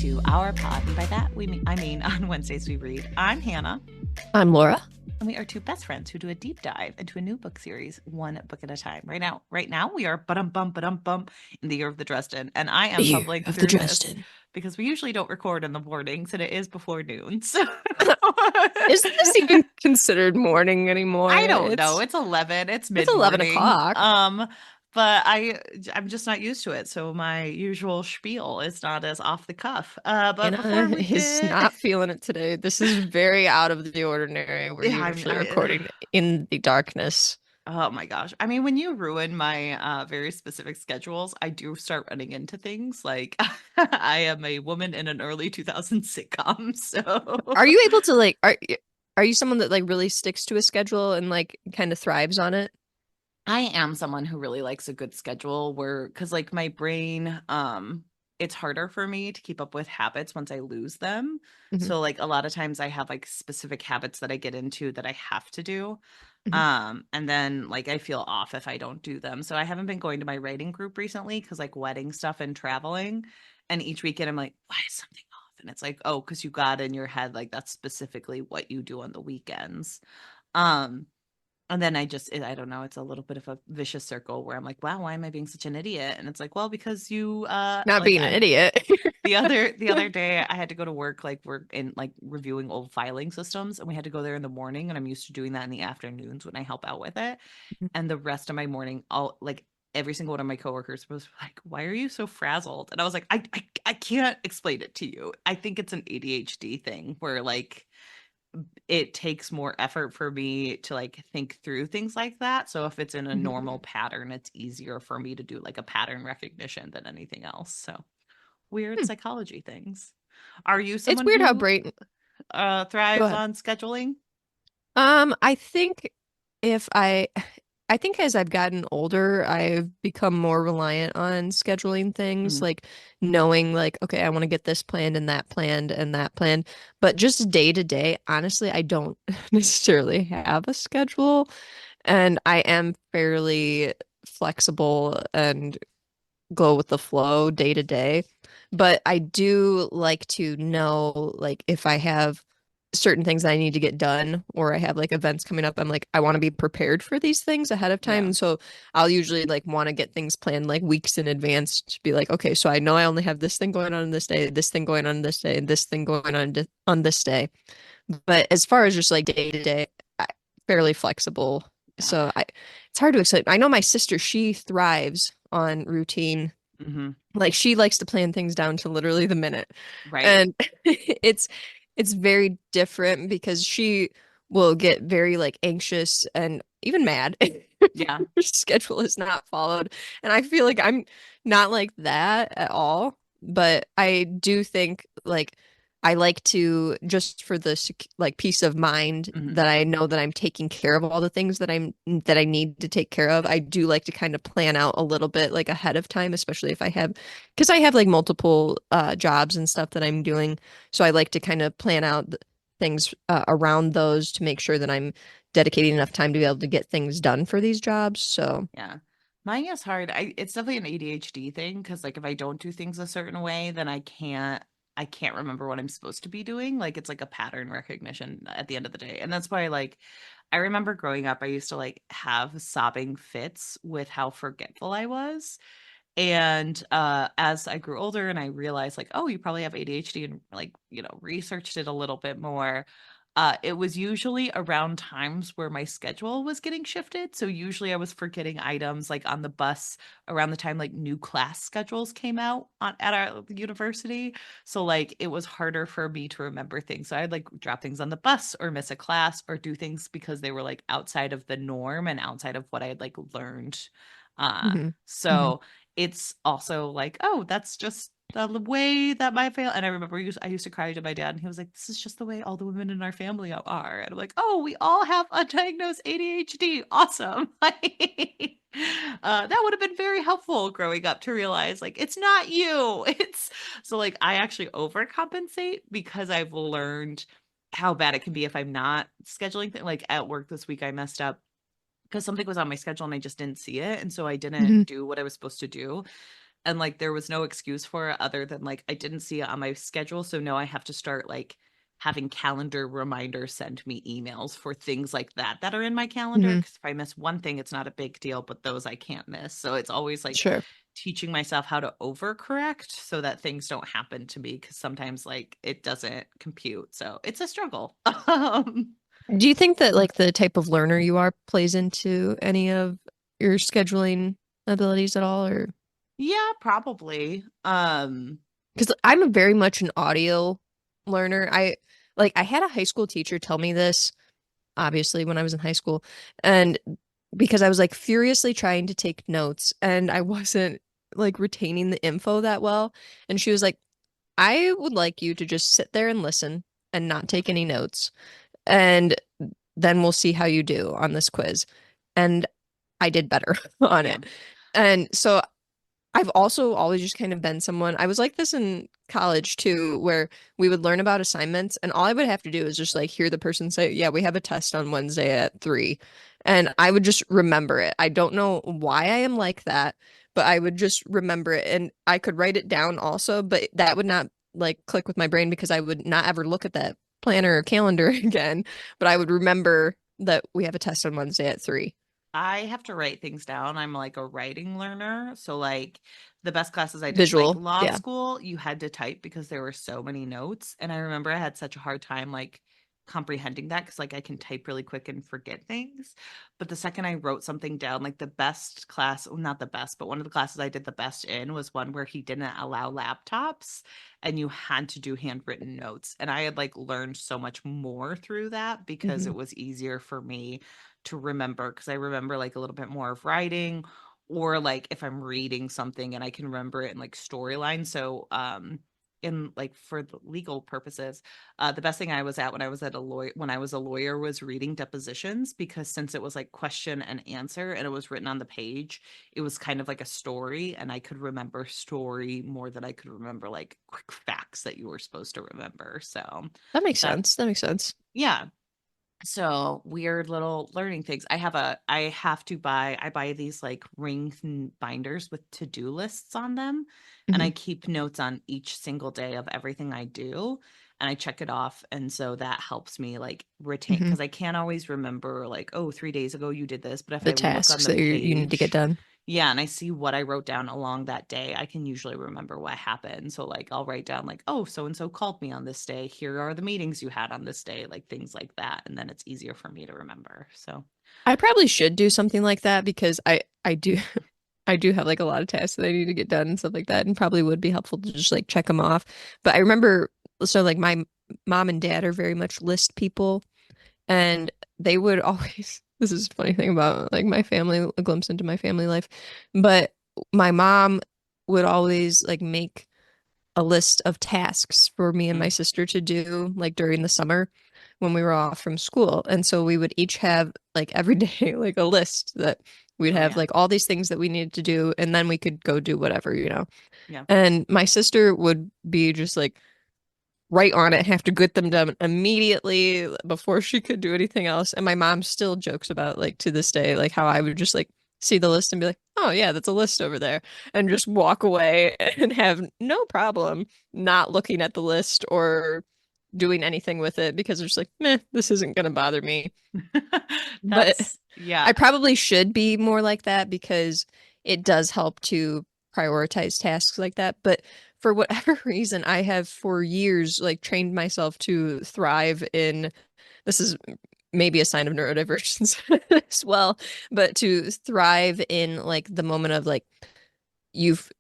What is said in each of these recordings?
to our pod. And by that, I mean on Wednesdays we read. I'm Hannah. I'm Laura. And we are two best friends who do a deep dive into a new book series, one book at a time. Right now, we are ba-dum-bum in the year of the Dresden. And I am Year fumbling of the through this Dresden. because we usually don't record in the mornings and it is before noon. So Isn't this even considered morning anymore? I don't know. It's 11. It's It's 11 mid-morning. o'clock. But I'm just not used to it. So my usual spiel is not as off the cuff. But before Anna we is get not feeling it today. This is very out of the ordinary. We're yeah, usually recording in the darkness. oh my gosh. I mean, when you ruin my very specific schedules, I do start running into things like I am a woman in an early 2000s sitcom. So Are you able to are you someone that like really sticks to a schedule and like kind of thrives on it? I am someone who really likes a good schedule where because like my brain, it's harder for me to keep up with habits once I lose them. Hmm. So like a lot of times I have like specific habits that I get into that I have to do. Hmm. And then like I feel off if I don't do them. So I haven't been going to my writing group recently because like wedding stuff and traveling. And each weekend I'm like, why is something off? And it's like, oh, because you got in your head like that's specifically what you do on the weekends. Um, and then I don't know, it's a little bit of a vicious circle where I'm like, wow, why am I being such an idiot? And it's like, well, because you Not like being an idiot. the other day I had to go to work, like we're in like reviewing old filing systems, and we had to go there in the morning, and I'm used to doing that in the afternoons when I help out with it. And the rest of my morning, all like every single one of my coworkers was like, why are you so frazzled? And I was like, I can't explain it to you. I think it's an ADHD thing where like it takes more effort for me to like think through things like that. So if it's in a normal Mhm. pattern, it's easier for me to do like a pattern recognition than anything else. So weird Hmm. psychology things. Are you It's someone weird how who brain. Go thrives ahead. on scheduling? I think if I think as I've gotten older, I've become more reliant on scheduling things, Mm, like knowing like, okay, I want to get this planned and that planned and that planned. But just day to day, honestly, I don't necessarily have a schedule, and I am fairly flexible and go with the flow day to day. But I do like to know, like, if I have certain things I need to get done or I have like events coming up, I'm like, I want to be prepared for these things ahead of time. yeah. And so I'll usually like want to get things planned like weeks in advance to be like, okay, so I know I only have this thing going on this day, this thing going on this day, and this thing going on this day. But as far as just like day to day, fairly flexible. Yeah. It's hard to explain. I know my sister, she thrives on routine. Hmm. Like she likes to plan things down to literally the minute. Right. And it's very different because she will get very like anxious and even mad if Yeah. her schedule is not followed. And I feel like I'm not like that at all, but I do think like I like to just for the like peace of mind Hmm. that I know that I'm taking care of all the things that I need to take care of. I do like to kind of plan out a little bit like ahead of time, especially if I have because I have like multiple jobs and stuff that I'm doing. So I like to kind of plan out things around those to make sure that I'm dedicating enough time to be able to get things done for these jobs. So, Yeah. Mine is hard. It's definitely an ADHD thing because like if I don't do things a certain way, then I can't remember what I'm supposed to be doing. Like it's like a pattern recognition at the end of the day. And that's why like I remember growing up, I used to like have sobbing fits with how forgetful I was. And as I grew older and I realized like, oh, you probably have ADHD and like, researched it a little bit more. It was usually around times where my schedule was getting shifted. So usually I was forgetting items like on the bus around the time like new class schedules came out at our university. So like it was harder for me to remember things. So I'd like drop things on the bus or miss a class or do things because they were like outside of the norm and outside of what I had like learned. mhm, mhm. So it's also like, oh, that's just the way that my family. And I remember I used to cry to my dad, and he was like, "This is just the way all the women in our family are." And I'm like, "Oh, we all have undiagnosed ADHD. Awesome!" Like, that would have been very helpful growing up to realize, like, it's not you. It's so like I actually overcompensate because I've learned how bad it can be if I'm not scheduling things. Like at work this week, I messed up because something was on my schedule and I just didn't see it. And so I didn't Mhm. do what I was supposed to do. and like there was no excuse for it other than like I didn't see it on my schedule, so now I have to start like having calendar reminders send me emails for things like that that are in my calendar, Hmm. because if I miss one thing it's not a big deal, but those I can't miss. So it's always like Sure. teaching myself how to overcorrect so that things don't happen to me, because sometimes like it doesn't compute, so it's a struggle. Do you think that like the type of learner you are plays into any of your scheduling abilities at all, or Yeah, probably. because I'm a very much an audio learner. I had a high school teacher tell me this, obviously, when I was in high school, and because I was like furiously trying to take notes and I wasn't like retaining the info that well. And she was like, I would like you to just sit there and listen and not take any notes. And then we'll see how you do on this quiz. And I did better on Yeah. it. And so I've also always just kind of been someone, I was like this in college too, where we would learn about assignments and all I would have to do is just like hear the person say, yeah, we have a test on Wednesday at 3. And I would just remember it. I don't know why I am like that, but I would just remember it. And I could write it down also, but that would not like click with my brain because I would not ever look at that planner or calendar again. But I would remember that we have a test on Wednesday at 3. I have to write things down. I'm like a writing learner. So like the best classes I did, like Visual. law Yeah. school, you had to type because there were so many notes. And I remember I had such a hard time like comprehending that, because like I can type really quick and forget things. But the second I wrote something down, like the best class, well, not the best, but one of the classes I did the best in was one where he didn't allow laptops and you had to do handwritten notes. And I had like learned so much more through that because Hmm. it was easier for me to remember, because I remember like a little bit more of writing, or like if I'm reading something and I can remember it in like storyline. So in like for the legal purposes, the best thing I was at when I was at a lawyer when I was a lawyer was reading depositions, because since it was like question and answer and it was written on the page, it was kind of like a story, and I could remember story more than I could remember like quick facts that you were supposed to remember. So That makes that, sense. That makes sense. yeah, so weird little learning things. I buy these like binders with to-do lists on them, and I Hmm. keep notes on each single day of everything I do, and I check it off, and so that helps me like retain, Hmm. because I can't always remember like, oh, 3 days ago you did this, but if The I look on tasks the that you need to get page, done. yeah, and I see what I wrote down along that day, I can usually remember what happened. So like I'll write down like, oh, so and so called me on this day. Here are the meetings you had on this day, like things like that, and then it's easier for me to remember. So, I probably should do something like that because I do I do have like a lot of tasks that I need to get done and stuff like that, and probably would be helpful to just like check them off. But I remember, so like my mom and dad are very much list people, and they would always, this is a funny thing about like my family, a glimpse into my family life, but my mom would always like make a list of tasks for me and my mm, sister to do like during the summer when we were off from school. And so we would each have like every day like a list that we'd oh have yeah, like all these things that we needed to do and then we could go do whatever, you know. yeah. And my sister would be just like right on it, have to get them done immediately before she could do anything else. And my mom still jokes about like to this day, like how I would just like see the list and be like, oh yeah, that's a list over there, and just walk away and have no problem not looking at the list or doing anything with it because it's just like, meh, this isn't gonna bother me. But Yeah. I probably should be more like that because it does help to prioritize tasks like that. But for whatever reason, I have for years like trained myself to thrive in, this is maybe a sign of neurodivergence as well, but to thrive in like the moment of like you've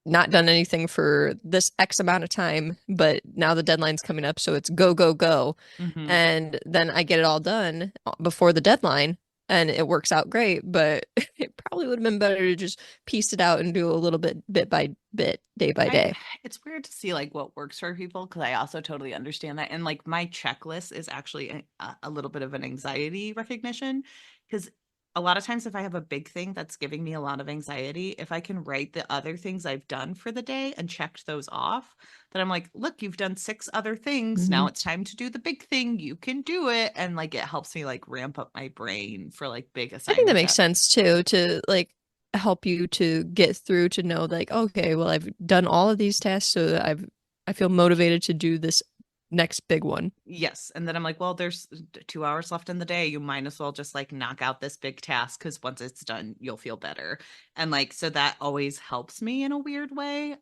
not done anything for this X amount of time, but now the deadline's coming up, so it's go, go, go. Hmm. And then I get it all done before the deadline and it works out great, but it probably would have been better to just piece it out and do a little bit by bit, day by I day. It's weird to see like what works for people, because I also totally understand that. And like my checklist is actually a little bit of an anxiety recognition, because a lot of times if I have a big thing that's giving me a lot of anxiety, if I can write the other things I've done for the day and checked those off, then I'm like, look, you've done 6 other things. Now Hmm. it's time to do the big thing. You can do it. And like it helps me like ramp up my brain for like big I think that assignments makes that, sense too, to like, help you to get through to know like, okay, well, I've done all of these tasks, so that I feel motivated to do this next big one. Yes. And then I'm like, well, there's 2 hours left in the day. You might as well just like knock out this big task because once it's done, you'll feel better. And like, so that always helps me in a weird way.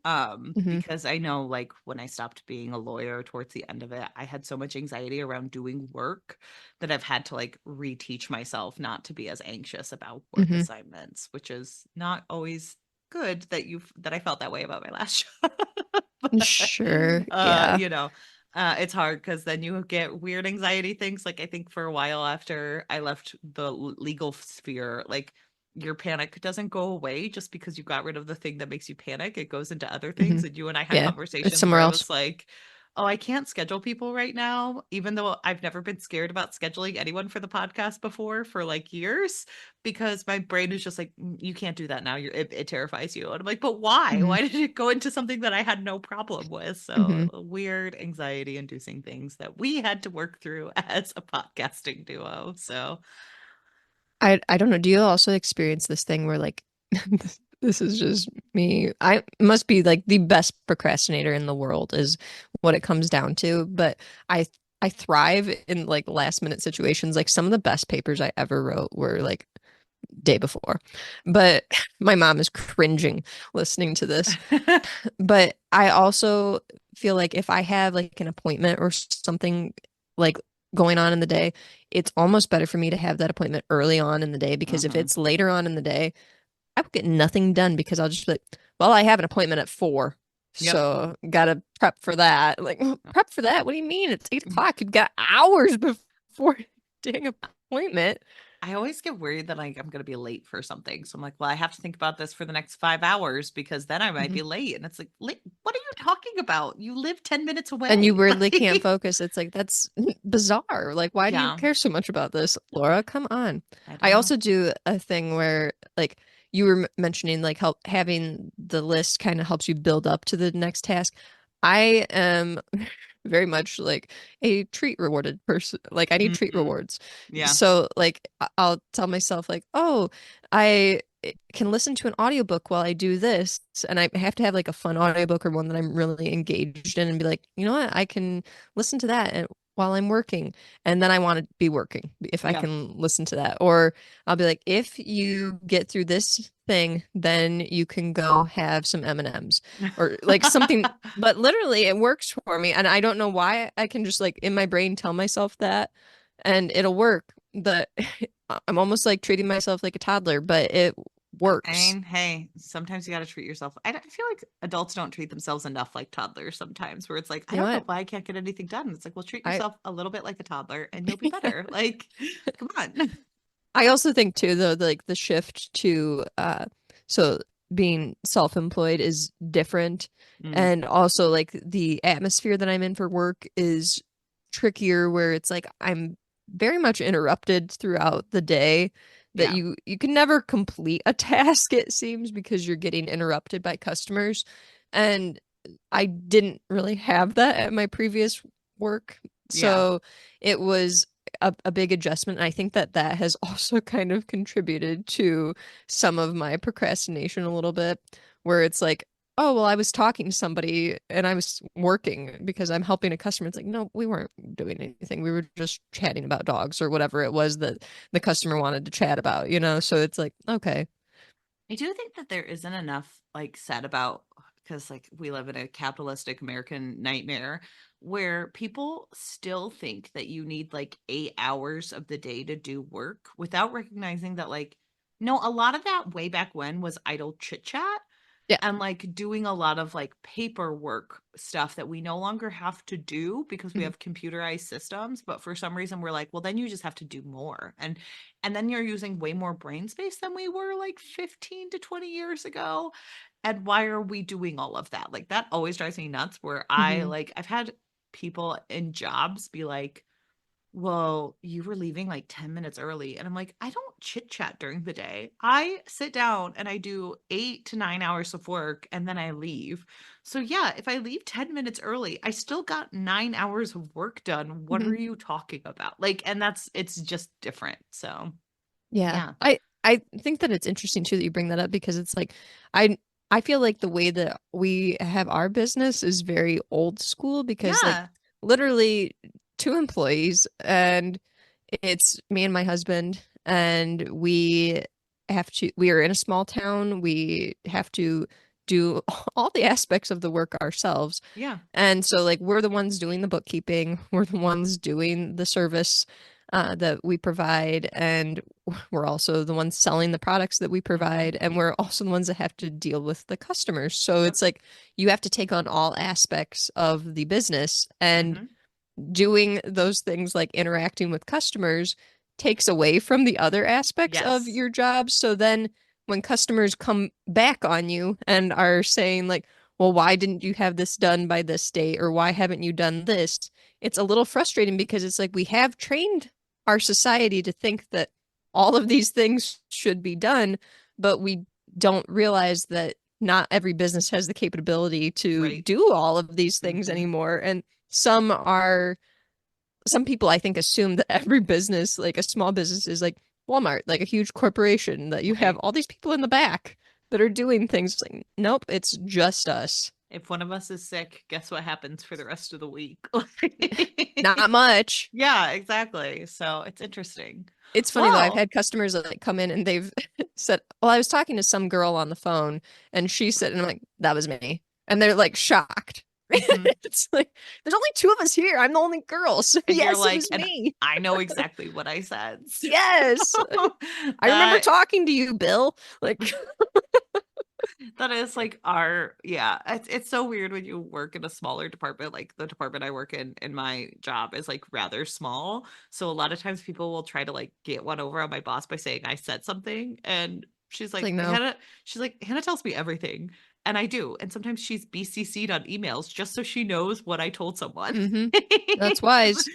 Hmm. Because I know like when I stopped being a lawyer towards the end of it, I had so much anxiety around doing work that I've had to like reteach myself not to be as anxious about work Hmm. assignments, which is not always good that I felt that way about my last job. But, Sure. Yeah. you know, it's hard because then you get weird anxiety things. Like I think for a while after I left the legal sphere, like your panic doesn't go away just because you got rid of the thing that makes you panic. It goes into other Hmm. things. And you and I had Yeah. It's conversations where somewhere I else. was like, oh, I can't schedule people right now, even though I've never been scared about scheduling anyone for the podcast before for like years, because my brain is just like, You can't do that now. It terrifies you." And I'm like, but why? Hmm. Why did it go into something that I had no problem with? So Hmm. weird anxiety inducing things that we had to work through as a podcasting duo. So I don't know. Do you also experience this thing where like this is just me. I must be like the best procrastinator in the world is what it comes down to, but I I thrive in like last minute situations. Like some of the best papers I ever wrote were like day before. But my mom is cringing listening to this. But I also feel like if I have like an appointment or something like going on in the day, it's almost better for me to have that appointment early on in the day because if mhm. it's later on in the day, I will get nothing done because I'll just be like, well, I have an appointment at 4. Yep. So gotta prep for that. Like, prep for that? What do you mean? It's 8 o'clock. You've got hours before dang appointment. I always get worried that like I'm gonna be late for something. So I'm like, well, I have to think about this for the next 5 hours because then I might Mhm. be late. And it's like, what are you talking about? You live 10 minutes And you away. weirdly can't Like, focus. It's like, that's bizarre. Like, why do you yeah, care so much about this, Laura? Come on. I don't I know. also do a thing where, like, you were mentioning, like, help having the list kind of helps you build up to the next task. I am very much like a treat rewarded person. Like, I need treat Mhm. rewards. Yeah. So, like, I'll tell myself, like, oh, I can listen to an audiobook while I do this. And I have to have like a fun audiobook or one that I'm really engaged in and be like, you know what? I can listen to that while I'm working. And then I want to be working if I Yeah. can listen to that. Or I'll be like, if you get through this thing, then you can go have some M&Ms or like something. But literally, it works for me. And I don't know why I can just like in my brain tell myself that and it'll work. But I'm almost like treating myself like a toddler, but it I works. mean, hey, sometimes you got to treat yourself. I feel like adults don't treat themselves enough like toddlers sometimes, where it's like, I You know don't know what? why I can't get anything done. It's like, well, treat I yourself a little bit like a toddler and you'll be better. Like, come on. I also think too though like the shift to so being self-employed is different Mm, and also like the atmosphere that I'm in for work is trickier where it's like I'm very much interrupted throughout the day that yeah. you can never complete a task it seems because you're getting interrupted by customers and I didn't really have that at my previous work. Yeah. So it was a big adjustment. And I think that that has also kind of contributed to some of my procrastination a little bit, where it's like, oh, well, I was talking to somebody and I was working because I'm helping a customer. It's like, no, we weren't doing anything. We were just chatting about dogs or whatever it was that the customer wanted to chat about, you know? So it's like, okay. I do think that there isn't enough like said about because like we live in a capitalistic American nightmare where people still think that you need like 8 hours of the day to do work without recognizing that like no, a lot of that way back when was idle chit chat Yeah. and like doing a lot of like paperwork stuff that we no longer have to do because we Mhm. have computerized systems, but for some reason we're like, well, then you just have to do more. And then you're using way more brain space than we were like 15 to 20 years ago. And why are we doing all of that? Like that always drives me nuts where Mhm. I've had people in jobs be like, well, you were leaving like 10 minutes early. And I'm like, I don't chit chat during the day. I sit down and I do 8 to 9 hours of work and then I leave. So, yeah, if I leave 10 minutes early, I still got 9 hours of work done. What are Mhm. you talking about? Like, and it's just different. So, Yeah. yeah. I think that it's interesting too that you bring that up because it's like I I feel like the way that we have our business is very old school because like Yeah. literally two employees and it's me and my husband and we are in a small town. We have to do all the aspects of the work ourselves. Yeah. And so, like, we're the ones doing the bookkeeping, we're the ones doing the service that we provide, and we're also the ones selling the products that we Mm-hmm. provide, and we're also the ones that have to deal with the customers. So Yep. it's like you have to take on all aspects of the business, and Mm-hmm. doing those things like interacting with customers takes away from the other aspects of Yes. your job. So then when customers come back on you and are saying like, well, why didn't you have this done by this date? Or why haven't you done this? It's a little frustrating because it's like we have trained our society to think that all of these things should be done, but we don't realize that not every business has the capability to Right. do all of these things Mm-hmm. anymore. And some are some people I think assume that every business, like a small business, is like Walmart, like a huge corporation that you have Right. all these people in the back that are doing things. It's like, nope, it's just us. If one of us is sick, guess what happens for the rest of the week? Not much. Yeah, exactly. So it's interesting. It's funny though, I've Well, had customers that like come in and they've said, well, I was talking to some girl on the phone and she said, and I'm like, that was me. And they're like shocked. mhm. It's like, there's only two of us here. I'm the only girl. So And you're yes, it like, was and me. I know exactly what I said. Yes. So I remember that talking to you, Bill. Like, that is like our yeah. It's so weird when you work in a smaller department. Like the department I work in my job is like rather small. So a lot of times people will try to like get one over on my boss by saying I said something, and she's it's like like, no. Hannah. She's like Hannah tells me everything, and I do. And sometimes she's BCC'd on emails just so she knows what I told someone. Mm-hmm. That's wise.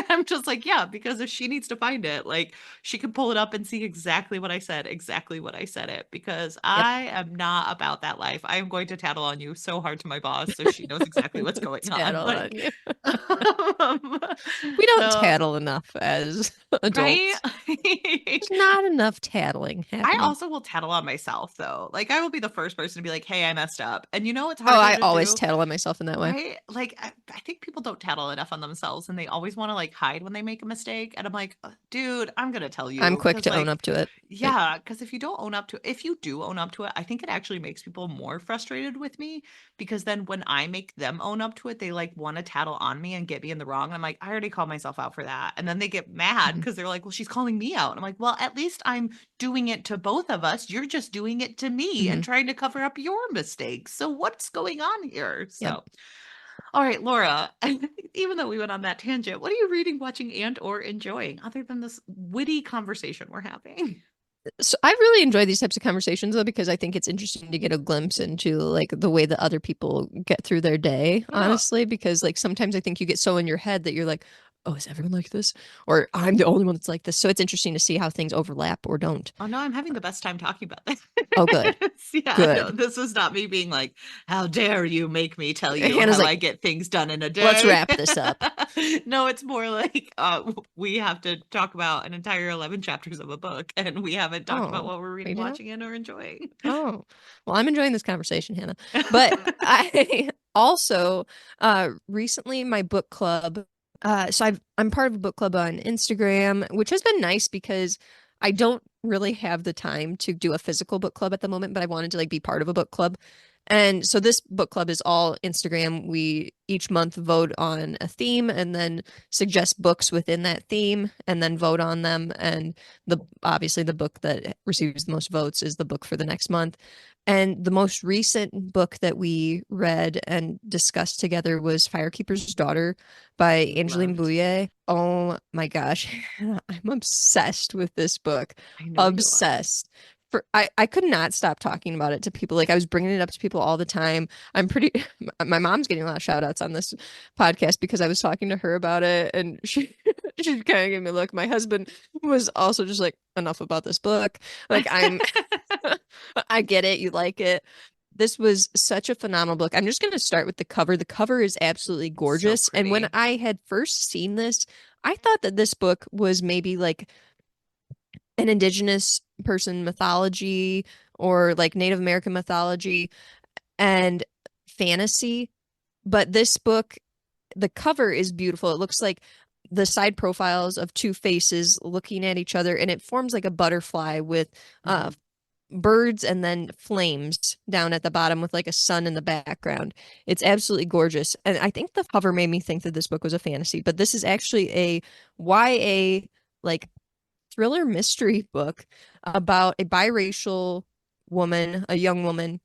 I'm just like, yeah, because if she needs to find it, like she can pull it up and see exactly what I said, exactly what I said it, because Yep. I am not about that life. I am going to tattle on you so hard to my boss so she knows exactly what's going on. Tattle on Like, you. um, We don't so, tattle enough as right? adults. There's not enough tattling I happening. also will tattle on myself though. Like I will be the first person to be like, "Hey, I messed up." And you know it's Oh, harder I to always do, tattle on myself in that way. right? Like I think people don't tattle enough on themselves and they always want to like hide when they make a mistake. And I'm like, Dude, I'm gonna tell I'm you quick because to own like up to it. Like, yeah, because if you don't own up to if you do own up to it, I think it actually makes people more frustrated with me because then when I make them own up to it, they like want to tattle on me and get me in the wrong. And I'm like, I already called myself out for that. And then they get mad mhm, because they're like, well, she's calling me out. And I'm like, well, at least I'm doing it to both of us. You're just doing it to me and mhm. trying to cover up your mistakes. So what's going on here? Yep. So, all right, Laura, even though we went on that tangent, what are you reading, watching, and or enjoying other than this witty conversation we're having? So I really enjoy these types of conversations though because I think it's interesting to get a glimpse into like the way that other people get through their day, Oh, honestly, because like sometimes I think you get so in your head that you're like, oh, is everyone like this? Or I'm the only one that's like this. So it's interesting to see how things overlap or don't. oh no, I'm having the best time talking about this. Oh, good. Yeah, no, Good. this was not me being like, how dare you make me tell you Hannah's how like, I get things done in a let's day. wrap this up. No, it's more like we have to talk about an entire 11 chapters of a book, and we haven't talked about Oh, what we're we reading, didn't? watching, and or enjoying. Oh, well, I'm enjoying this conversation, Hannah. But I also recently my book club. I'm part of a book club on Instagram, which has been nice because I don't really have the time to do a physical book club at the moment, but I wanted to like be part of a book club. And so this book club is all Instagram. We each month vote on a theme and then suggest books within that theme and then vote on them. And the obviously the book that receives the most votes is the book for the next month. And the most recent book that we read and discussed together was Firekeeper's Daughter by Angeline Loved. Bouillet. Oh my gosh, I'm obsessed with this book. I know you are. Obsessed. I could not stop talking about it to people. Like I was bringing it up to people all the time. I'm pretty my mom's getting a lot of shout outs on this podcast because I was talking to her about it and she kind of gave me a look. My husband was also just like, enough about this book. Like I get it, you like it. This was such a phenomenal book. I'm just going to start with the cover. The cover is absolutely So gorgeous. And when pretty. I had first seen this, I thought that this book was maybe like an indigenous person mythology or like Native American mythology and fantasy. But this book, the cover is beautiful. It looks like the side profiles of two faces looking at each other, and it forms like a butterfly with uh, Hmm. birds and then flames down at the bottom with like a sun in the background. It's absolutely gorgeous. And I think the cover made me think that this book was a fantasy, but this is actually a YA like thriller mystery book about a biracial woman, a young woman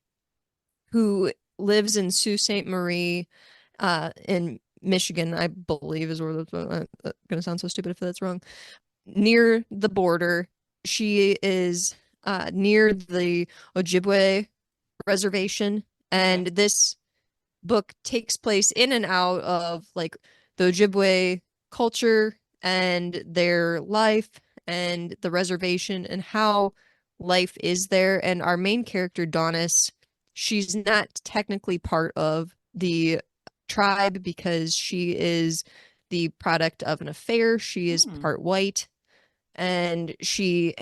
who lives in Sault Ste. Marie, in Michigan, I believe is where that's gonna sound so stupid if that's wrong. Near the border, she is near the Ojibwe reservation, and Okay. this book takes place in and out of like the Ojibwe culture and their life and the reservation and how life is there. And our main character, Donis, she's not technically part of the tribe because she is the product of an affair. She is Hmm. part white and she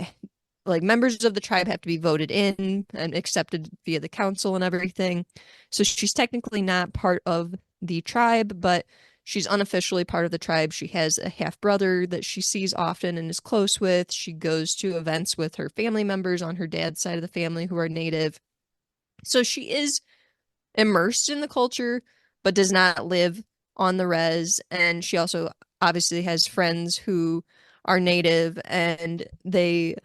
like members of the tribe have to be voted in and accepted via the council and everything. So she's technically not part of the tribe, but she's unofficially part of the tribe. She has a half brother that she sees often and is close with. She goes to events with her family members on her dad's side of the family who are native. So she is immersed in the culture, but does not live on the res. And she also obviously has friends who are native and they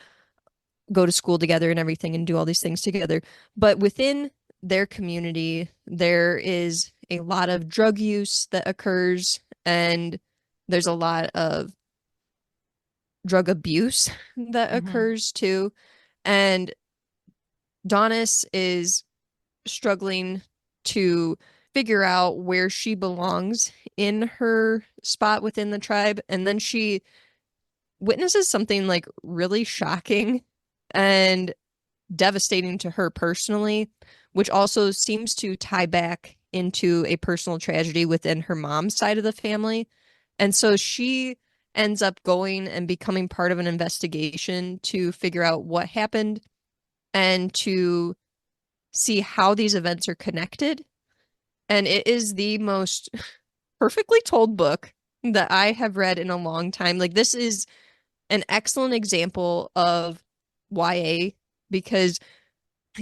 go to school together and everything and do all these things together. But within their community, there is a lot of drug use that occurs, and there's a lot of drug abuse that Hmm. occurs too. And Donis is struggling to figure out where she belongs in her spot within the tribe. And then she witnesses something like really shocking and devastating to her personally, which also seems to tie back into a personal tragedy within her mom's side of the family. And so she ends up going and becoming part of an investigation to figure out what happened and to see how these events are connected. And it is the most perfectly told book that I have read in a long time. Like, this is an excellent example of YA because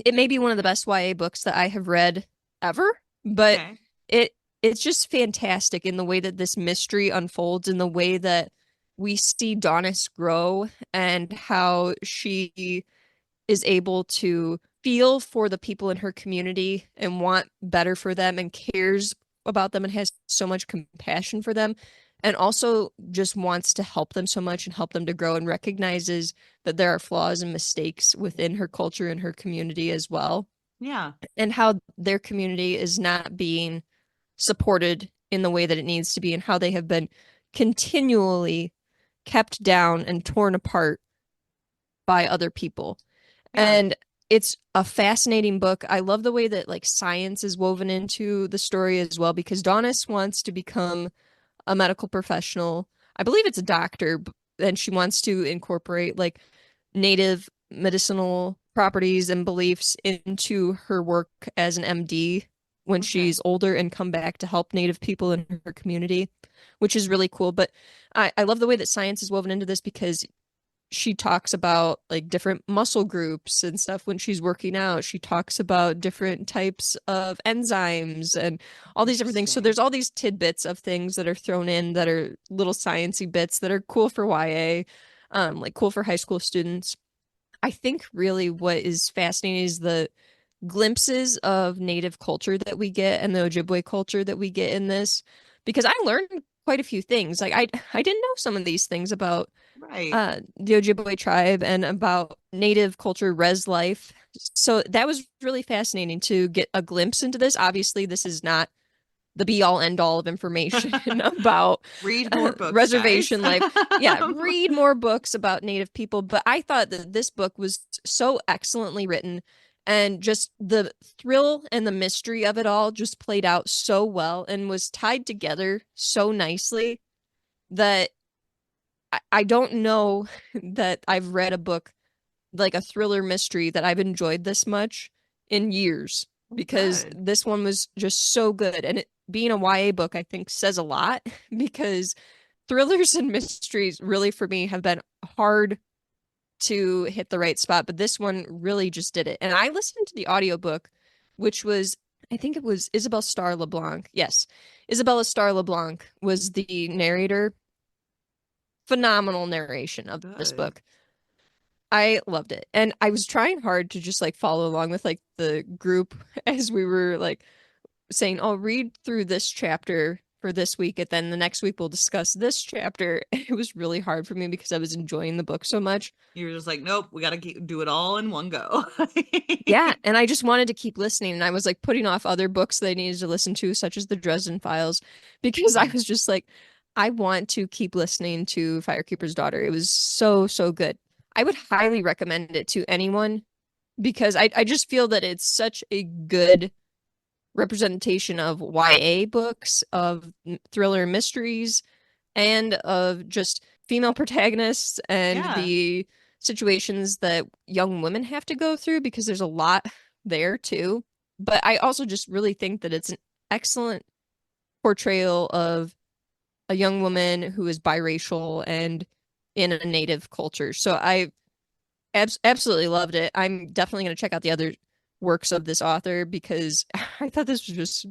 it may be one of the best YA books that I have read ever, but Okay. it it's just fantastic in the way that this mystery unfolds, in the way that we see Donis grow and how she is able to feel for the people in her community and want better for them and cares about them and has so much compassion for them and also just wants to help them so much and help them to grow and recognizes that there are flaws and mistakes within her culture and her community as well Yeah. and how their community is not being supported in the way that it needs to be and how they have been continually kept down and torn apart by other people. Yeah. And it's a fascinating book. I love the way that like science is woven into the story as well because Donis wants to become a medical professional. I believe it's a doctor, and she wants to incorporate like native medicinal properties and beliefs into her work as an MD when Okay. she's older and come back to help native people in her community, which is really cool. But I love the way that science is woven into this because she talks about like different muscle groups and stuff when she's working out. She talks about different types of enzymes and all these different things. So Interesting. there's all these tidbits of things that are thrown in that are little sciencey bits that are cool for YA, like cool for high school students. I think really what is fascinating is the glimpses of native culture that we get and the Ojibwe culture that we get in this because I learned quite a few things. Like I didn't know some of these things about Right. the Ojibwe tribe and about native culture, res life. So that was really fascinating to get a glimpse into this. Obviously, this is not the be all end all of information about Read more books, guys. reservation life. Yeah, read more books about native people. But I thought that this book was so excellently written and just the thrill and the mystery of it all just played out so well and was tied together so nicely that I don't know that I've read a book like a thriller mystery that I've enjoyed this much in years Oh, because good. this one was just so good. And it being a YA book, I think says a lot because thrillers and mysteries really for me have been hard to hit the right spot, but this one really just did it. And I listened to the audiobook, which was, I think it was Isabelle Starr LeBlanc. Yes, Isabella Starr LeBlanc was the narrator. Phenomenal narration of this Good. book. I loved it. And I was trying hard to just like follow along with like the group as we were like saying, "Oh, read through this chapter for this week, and then the next week we'll discuss this chapter." It was really hard for me because I was enjoying the book so much. You were just like, nope, we got to do it all in one go. Yeah, and I just wanted to keep listening, and I was like putting off other books that I needed to listen to, such as the Dresden Files, because I Mhm. was just like, I want to keep listening to Firekeeper's Daughter. It was so, so good. I would highly recommend it to anyone because I just feel that it's such a good representation of YA books, of thriller mysteries, and of just female protagonists and Yeah. the situations that young women have to go through because there's a lot there too. But I also just really think that it's an excellent portrayal of a young woman who is biracial and in a native culture. So I absolutely loved it. I'm definitely going to check out the other works of this author because I thought this was just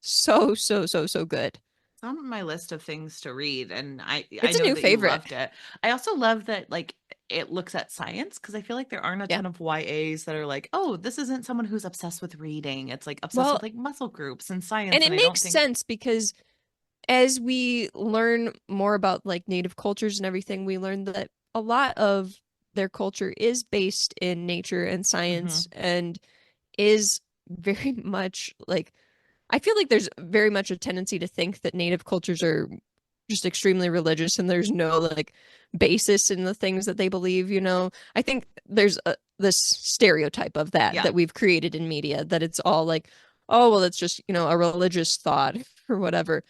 so, so, so, so good. It's on my list of things to read, and I It's a know new that you favorite. loved it. I also love that like it looks at science because I feel like there aren't a Yeah. ton of YAs that are like, oh, this isn't someone who's obsessed with reading. It's like obsessed Well, with like muscle groups and and science, it and I don't makes think, sense because as we learn more about like native cultures and everything, we learn that a lot of their culture is based in nature and science hmm, and is very much like I feel like there's very much a tendency to think that native cultures are just extremely religious and there's no like basis in the things that they believe, you know. I think there's this stereotype of that yeah, that we've created in media that it's all like, oh, well, it's just, you know, a religious thought or whatever.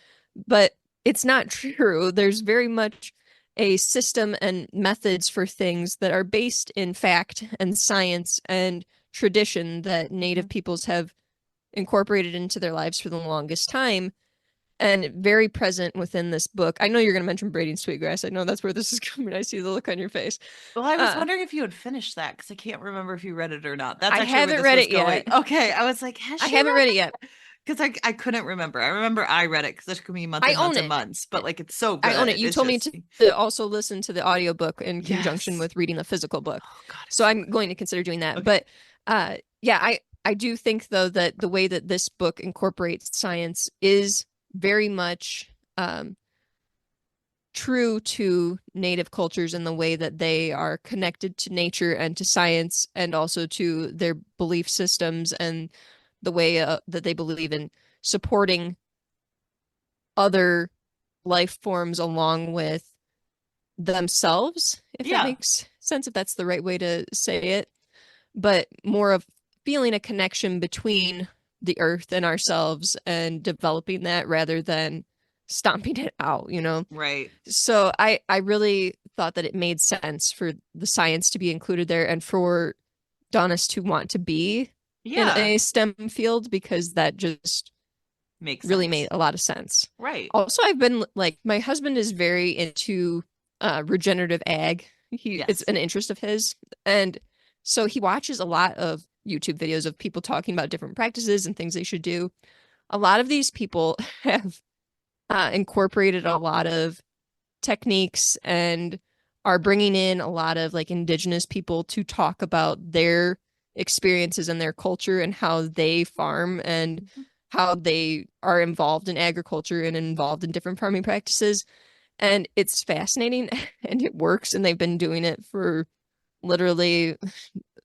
But it's not true. There's very much a system and methods for things that are based in fact and science and tradition that hmm. native peoples have incorporated into their lives for the longest time and very present within this book. I know you're going to mention Braiding Sweetgrass. I know that's where this is coming. I see the look on your face. Well, I was Uh, wondering if you had finished that because I can't remember if you read it or not. That's I actually where haven't this read was it going. yet. Okay, I was like, has I she haven't read read it that? yet. Because I couldn't remember. I remember I read it because it took me months I and months own and it. months, but like it's so I own it. good. You It's told me just to also listen to the audiobook in conjunction yes. with reading the physical book. Oh God, it's So so I'm good. going to consider doing that. Okay. But yeah, I do think though that the way that this book incorporates science is very much true to native cultures in the way that they are connected to nature and to science and also to their belief systems and the way that they believe in supporting other life forms along with themselves, if that Yeah. makes sense, if that's the right way to say it, but more of feeling a connection between the earth and ourselves and developing that rather than stomping it out, you know? Right. So I really thought that it made sense for the science to be included there and for Donis to want to be in Yeah. a STEM field because that just Makes really made sense. a lot of sense. Right. Also, I've been like my husband is very into regenerative ag. It's Yes. an interest of his, and so he watches a lot of YouTube videos of people talking about different practices and things they should do. A lot of these people have incorporated a lot of techniques and are bringing in a lot of like indigenous people to talk about their experiences and their culture and how they farm and Mhm. how they are involved in agriculture and involved in different farming practices. And it's fascinating and it works. And they've been doing it for literally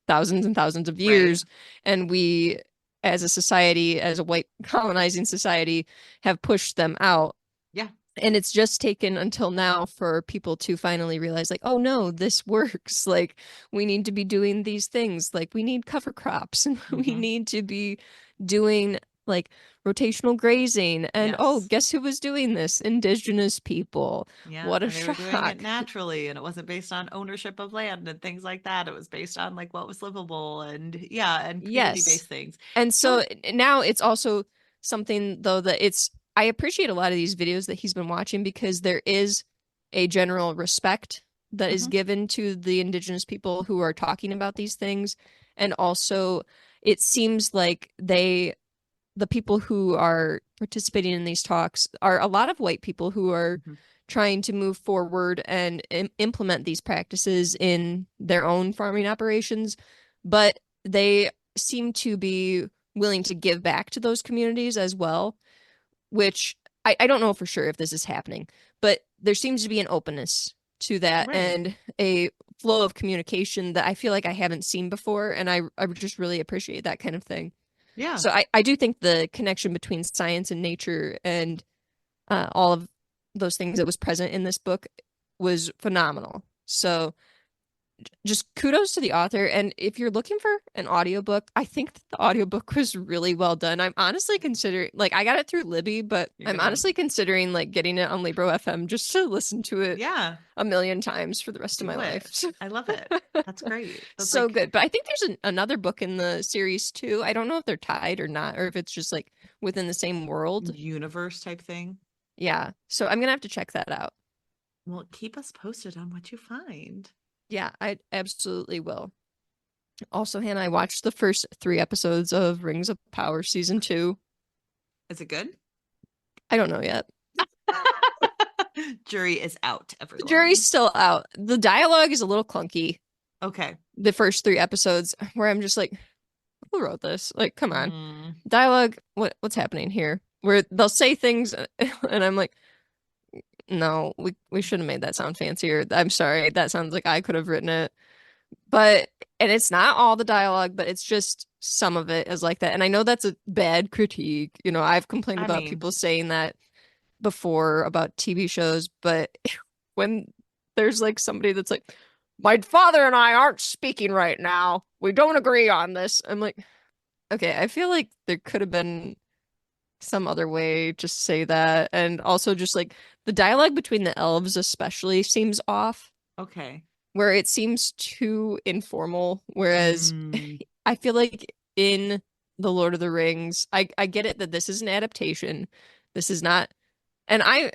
thousands and thousands of Right. years. And we, as a society, as a white colonizing society, have pushed them out Yeah. and it's just taken until now for people to finally realize like oh no this works like we need to be doing these things like we need cover crops and we Hmm. need to be doing like rotational grazing. And oh, Yes. guess who was doing this? Indigenous people. Yeah, What a and they were doing it shock. naturally, and it wasn't based on ownership of land and things like that. It was based on like what was livable and yeah, and Yes. community-based things. And You know so what? now it's also something though that I appreciate a lot of these videos that he's been watching because there is a general respect that is Mhm, given to the indigenous people who are talking about these things. And also it seems like the people who are participating in these talks are a lot of white people who are mhm. trying to move forward and implement these practices in their own farming operations, but they seem to be willing to give back to those communities as well, which I don't know for sure if this is happening, but there seems to be an openness to that Right. and a flow of communication that I feel like I haven't seen before. And I just really appreciate that kind of thing. Yeah. So I do think the connection between science and nature and all of those things that was present in this book was phenomenal. So just kudos to the author. And if you're looking for an audiobook, I think that the audiobook was really well done. I'm honestly considering like I got it through Libby, but You're I'm gonna honestly considering like getting it on Libro FM just to listen to it yeah, a million times for the rest of my do it. life. I love it. That's great. That's So like good. But I think there's another book in the series too. I don't know if they're tied or not, or if it's just like within the same world. universe type thing. Yeah. So I'm gonna have to check that out. Well, keep us posted on what you find. Yeah, I absolutely will. Also, Hannah, I watched the first 3 episodes of Rings of Power season 2. Is it good? I don't know yet. Jury is out, The jury's everyone. still out. The dialogue is a little clunky. Okay. The first 3 episodes, where I'm just like, who wrote this? Like, come on. Mm, Dialogue, what's happening here? Where they'll say things and I'm like, no, we should have made that sound fancier. I'm sorry. That sounds like I could have written it. But and it's not all the dialogue, but it's just some of it is like that. And I know that's a bad critique. You know, I've complained I about mean, people saying that before about TV shows, but when there's like somebody that's like, my father and I aren't speaking right now. We don't agree on this. I'm like, okay, I feel like there could have been some other way to say that. And also just like the dialogue between the elves especially seems off, okay. where it seems too informal. Whereas Mm, I feel like in The Lord of the Rings, I get it that this is an adaptation. This is not, and I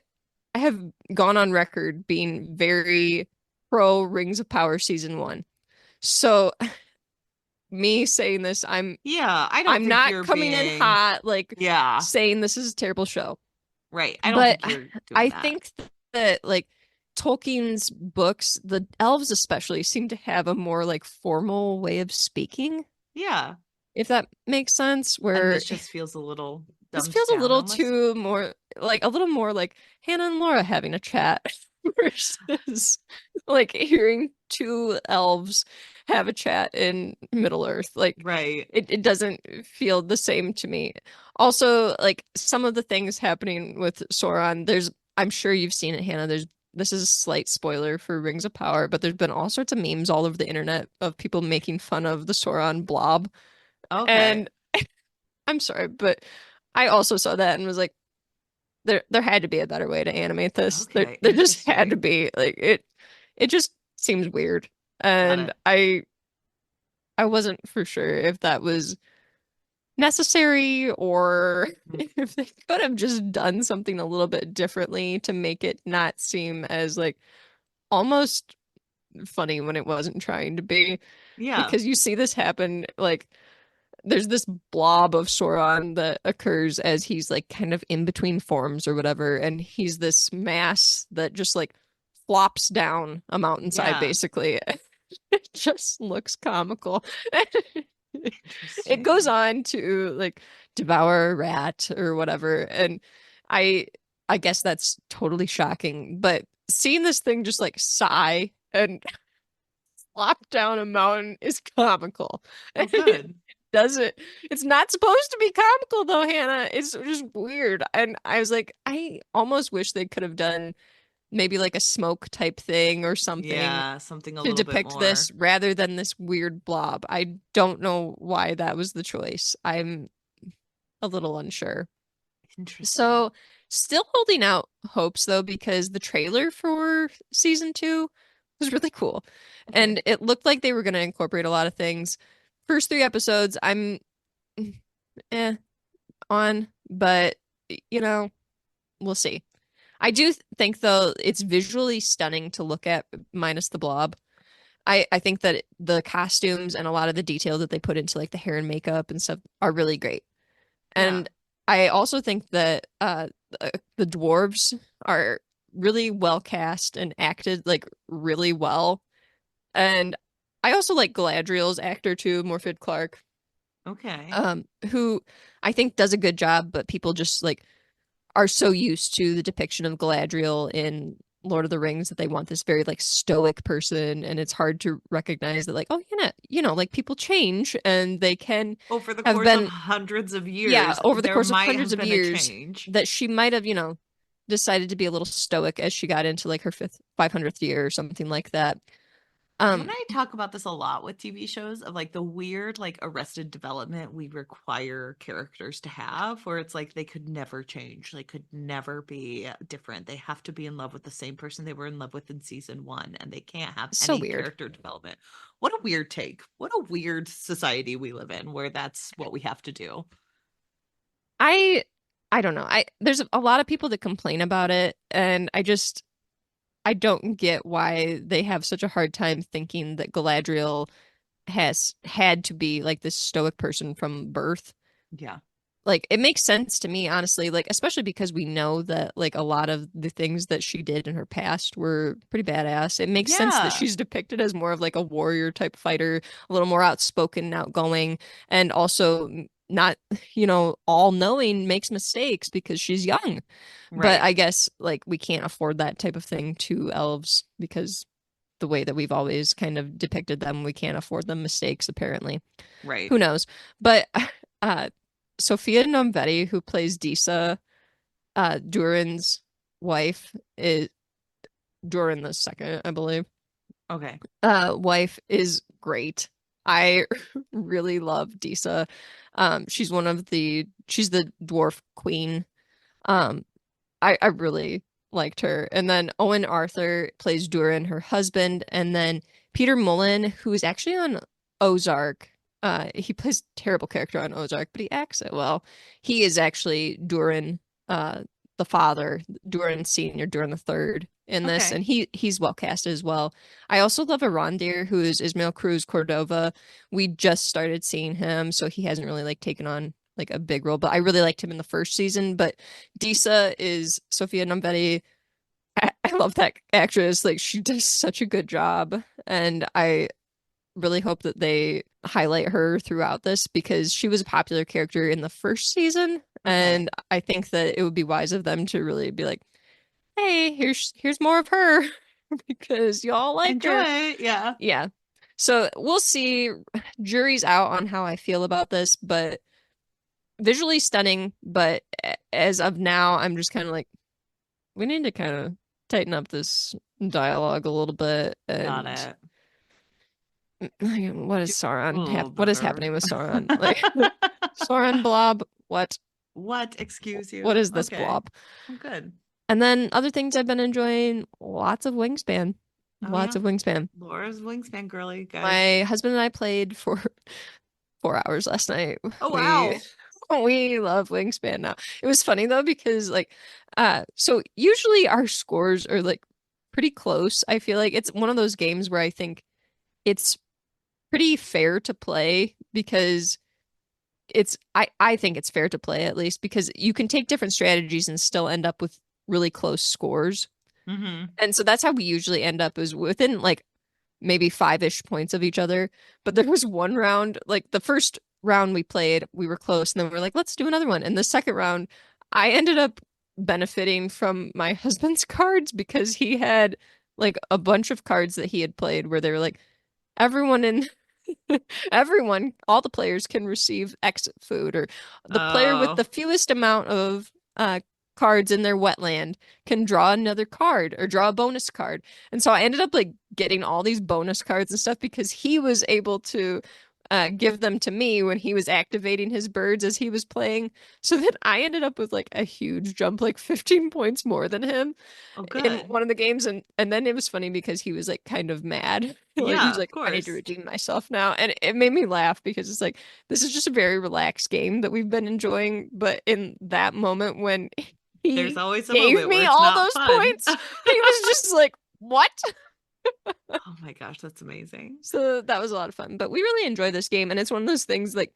have gone on record being very pro Rings of Power season 1. So me saying this, yeah, I don't I'm think not you're coming in being, hot like yeah, saying this is a terrible show. right. I don't But think you're doing I that. think that like Tolkien's books, the elves especially, seem to have a more like formal way of speaking, Yeah. if that makes sense, And where this just feels a little this dumbed feels a down little almost. too more like a little more like Hannah and Laura having a chat versus like hearing two elves have a chat in Middle Earth. Like Right. it doesn't feel the same to me. Also, like some of the things happening with Sauron, I'm sure you've seen it, Hannah. This is a slight spoiler for Rings of Power, but there's been all sorts of memes all over the internet of people making fun of the Sauron blob. Okay. And I'm sorry, but I also saw that and was like, there had to be a better way to animate this. There Okay. there just had to Interesting. be. Like it just seems weird. Got And it. I wasn't for sure if that was necessary or Mm, if they could have just done something a little bit differently to make it not seem as like almost funny when it wasn't trying to be. yeah. Because you see this happen like there's this blob of Sauron that occurs as he's like kind of in between forms or whatever, and he's this mass that just like flops down a mountainside Yeah. basically. It just looks comical. It goes Interesting. on to like devour a rat or whatever, and I I guess that's totally shocking, but seeing this thing just like sigh and flop down a mountain is comical. Oh, It good. doesn't, it's not supposed to be comical though, Hannah. It's just weird. And I was like, I almost wish they could have done maybe like a smoke type thing or something Yeah. Something a to little bit depict this more. rather than this weird blob. I don't know why that was the choice. I'm a little unsure. Interesting. So, still holding out hopes though, because the trailer for season two was really cool. Okay. And it looked like they were going to incorporate a lot of things. First three episodes, I'm eh on, but you know, we'll see. I do think though it's visually stunning to look at, minus the blob. I think that the costumes and a lot of the detail that they put into like the hair and makeup and stuff are really great. Yeah. And I also think that the dwarves are really well cast and acted like really well. And I also like Galadriel's actor too, Morfydd Clark, Okay. who I think does a good job, but people just like are so used to the depiction of Galadriel in Lord of the Rings that they want this very like stoic person, and it's hard to recognize that like, oh, like people change and they can Over the have course of been, hundreds of yeah, years, over the there course of might hundreds have of been a years change. that she might have, decided to be a little stoic as she got into like her 500th year or something like that. You and Um, I talk about this a lot with TV shows of like the weird, like arrested development we require characters to have, where it's like they could never change, they could never be different. They have to be in love with the same person they were in love with in season one, and they can't have so any weird. character development. What a weird take. What a weird society we live in where that's what we have to do. I I don't know. There's a lot of people that complain about it, and I don't get why they have such a hard time thinking that Galadriel has had to be like this stoic person from birth. Yeah. Like it makes sense to me, honestly, like especially because we know that like a lot of the things that she did in her past were pretty badass. It makes sense that Yeah. she's depicted as more of like a warrior type fighter, a little more outspoken and outgoing, and also not, all knowing, makes mistakes because she's young. But Right. I guess like we can't afford that type of thing to elves because the way that we've always kind of depicted them, we can't afford them mistakes, apparently. Right. Who knows? But uh Sophia Nomvetti, who plays Disa, Durin's wife, is Durin the second, I believe. Okay. Wife is great. I really love Disa. She's the dwarf queen. Um, I really liked her. And then Owen Arthur plays Durin, her husband, and then Peter Mullen, who is actually on Ozark. He plays a terrible character on Ozark, but he acts it well. He is actually Durin, uh, the father, Durin Senior, Durin the Third in this, Okay. and he's well cast as well. I also love Arondir, who is Ismael Cruz Cordova. We just started seeing him, so he hasn't really like taken on like a big role, but I really liked him in the first season. But Disa is Sophia Nomvetti. I love that actress. Like she does such a good job, and I really hope that they highlight her throughout this because she was a popular character in the first season, Okay. and I think that it would be wise of them to really be like, "Hey, here's more of her because y'all like her." Enjoy. Yeah. Yeah. So we'll see. Jury's out on how I feel about this, but visually stunning. But as of now, I'm just kind of like, we need to kind of tighten up this dialogue a little bit. Got And it. like, what is Do a Sauron little what is better. happening with Sauron? Like Sauron blob, What? Excuse what you? is this Okay. blob? I'm good. And then other things I've been enjoying, lots of Wingspan. Oh Lots yeah. of Wingspan. Laura's Wingspan girly, guys. My husband and I played for 4 hours last night. Oh We wow. we love Wingspan now. It was funny though because like so usually our scores are like pretty close. I feel like it's one of those games where I think it's pretty fair to play because I think it's fair to play at least because you can take different strategies and still end up with really close scores. Mm-hmm. And so that's how we usually end up is within like maybe five-ish points of each other. But there was one round, like the first round we played, we were close, and then we are like, let's do another one. And the second round, I ended up benefiting from my husband's cards because he had like a bunch of cards that he had played where they were like, everyone in everyone, all the players can receive X food, or the player with Oh. the fewest amount of cards in their wetland can draw another card or draw a bonus card. And so I ended up like getting all these bonus cards and stuff because he was able to give them to me when he was activating his birds as he was playing. So then I ended up with like a huge jump, like 15 points more than him Oh, in good. one of the games. And then it was funny because he was like kind of mad. Like he was Yeah, of like, I need to course. redeem myself now. And it made me laugh because it's like, this is just a very relaxed game that we've been enjoying. But in that moment when There's he always a gave moment where me it's all not those fun. points, he was just like, what? Oh my gosh, that's amazing. So that was a lot of fun. But we really enjoy this game. And it's one of those things like